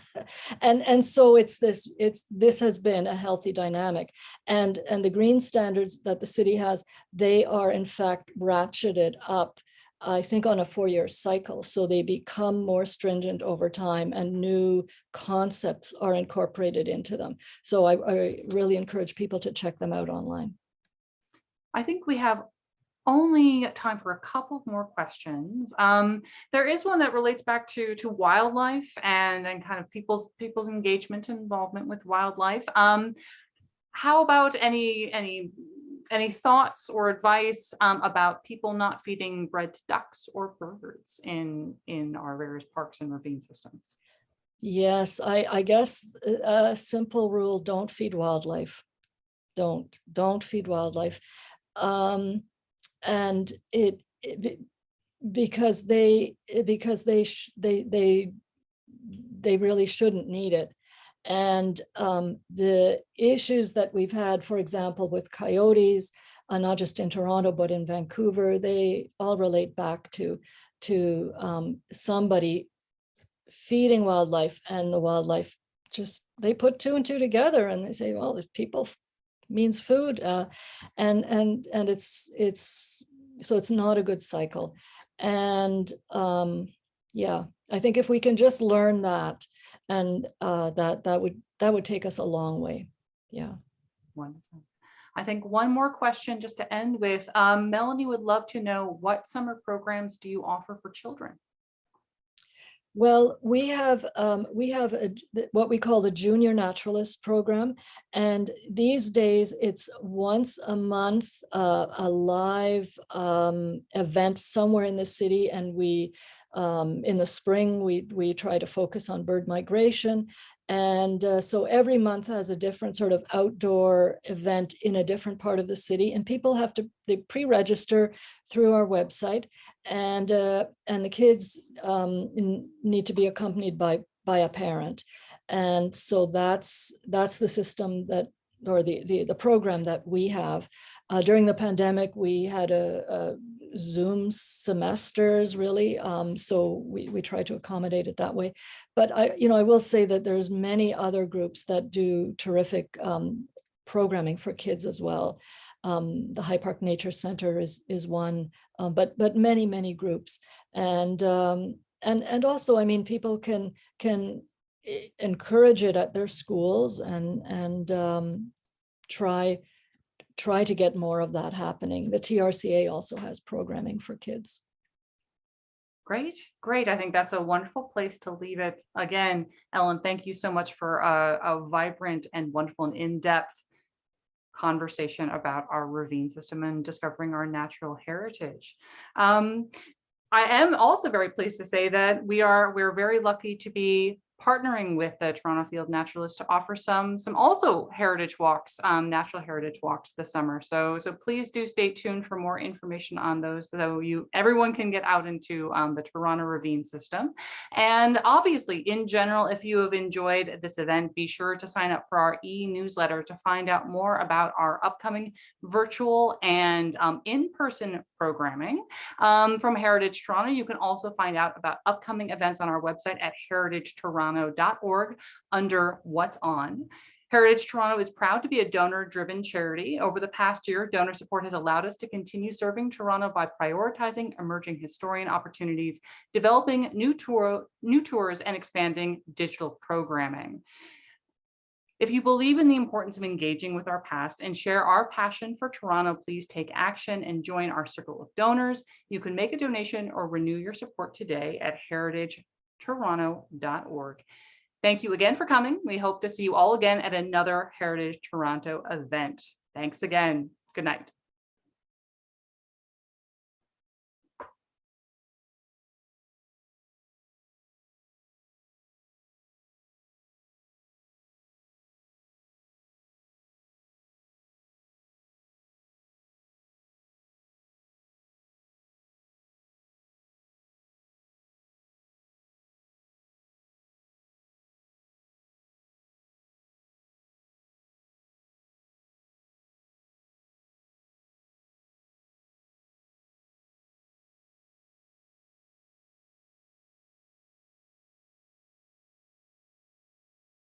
And so this has been a healthy dynamic. And the green standards that the city has, they are in fact ratcheted up, I think, on a 4-year cycle. So they become more stringent over time, and new concepts are incorporated into them. So I really encourage people to check them out online. I think we have only time for a couple more questions. There is one that relates back to wildlife and kind of people's engagement and involvement with wildlife. How about any thoughts or advice about people not feeding bread to ducks or birds in our various parks and ravine systems? Yes, I guess a simple rule: don't feed wildlife. Don't feed wildlife. And because they really shouldn't need it. And the issues that we've had, for example, with coyotes, not just in Toronto, but in Vancouver, they all relate back to somebody feeding wildlife, and the wildlife just, they put 2 and 2 together, and they say, well, if people means food, and it's so it's not a good cycle. And yeah, I think if we can just learn that, and that would take us a long way. Yeah. Wonderful. I think one more question just to end with. Melanie would love to know, what summer programs do you offer for children? Well, we have what we call the Junior Naturalist program, and these days it's once a month, a live event somewhere in the city, and we in the spring we try to focus on bird migration, and so every month has a different sort of outdoor event in a different part of the city, and people they pre-register through our website, and the kids need to be accompanied by a parent. And so that's the system that, or the program that we have. During the pandemic, we had a Zoom semesters, really, so we try to accommodate it that way. But I will say that there's many other groups that do terrific programming for kids as well. The High Park Nature Center is one, but many groups, and also, I mean, people can encourage it at their schools, and try to get more of that happening. The TRCA also has programming for kids. Great. I think that's a wonderful place to leave it. Again, Ellen, thank you so much for a vibrant and wonderful and in-depth conversation about our ravine system and discovering our natural heritage. I am also very pleased to say that we're very lucky to be partnering with the Toronto Field Naturalists to offer some also heritage walks, natural heritage walks this summer. So please do stay tuned for more information on those, so everyone can get out into the Toronto ravine system. And obviously, in general, if you have enjoyed this event, be sure to sign up for our e-newsletter to find out more about our upcoming virtual and in-person programming from Heritage Toronto. You can also find out about upcoming events on our website at heritagetoronto.org under What's On. Heritage Toronto is proud to be a donor-driven charity. Over the past year, donor support has allowed us to continue serving Toronto by prioritizing emerging historian opportunities, developing new tours, and expanding digital programming. If you believe in the importance of engaging with our past and share our passion for Toronto, please take action and join our circle of donors. You can make a donation or renew your support today at heritagetoronto.org. Thank you again for coming. We hope to see you all again at another Heritage Toronto event. Thanks again. Good night.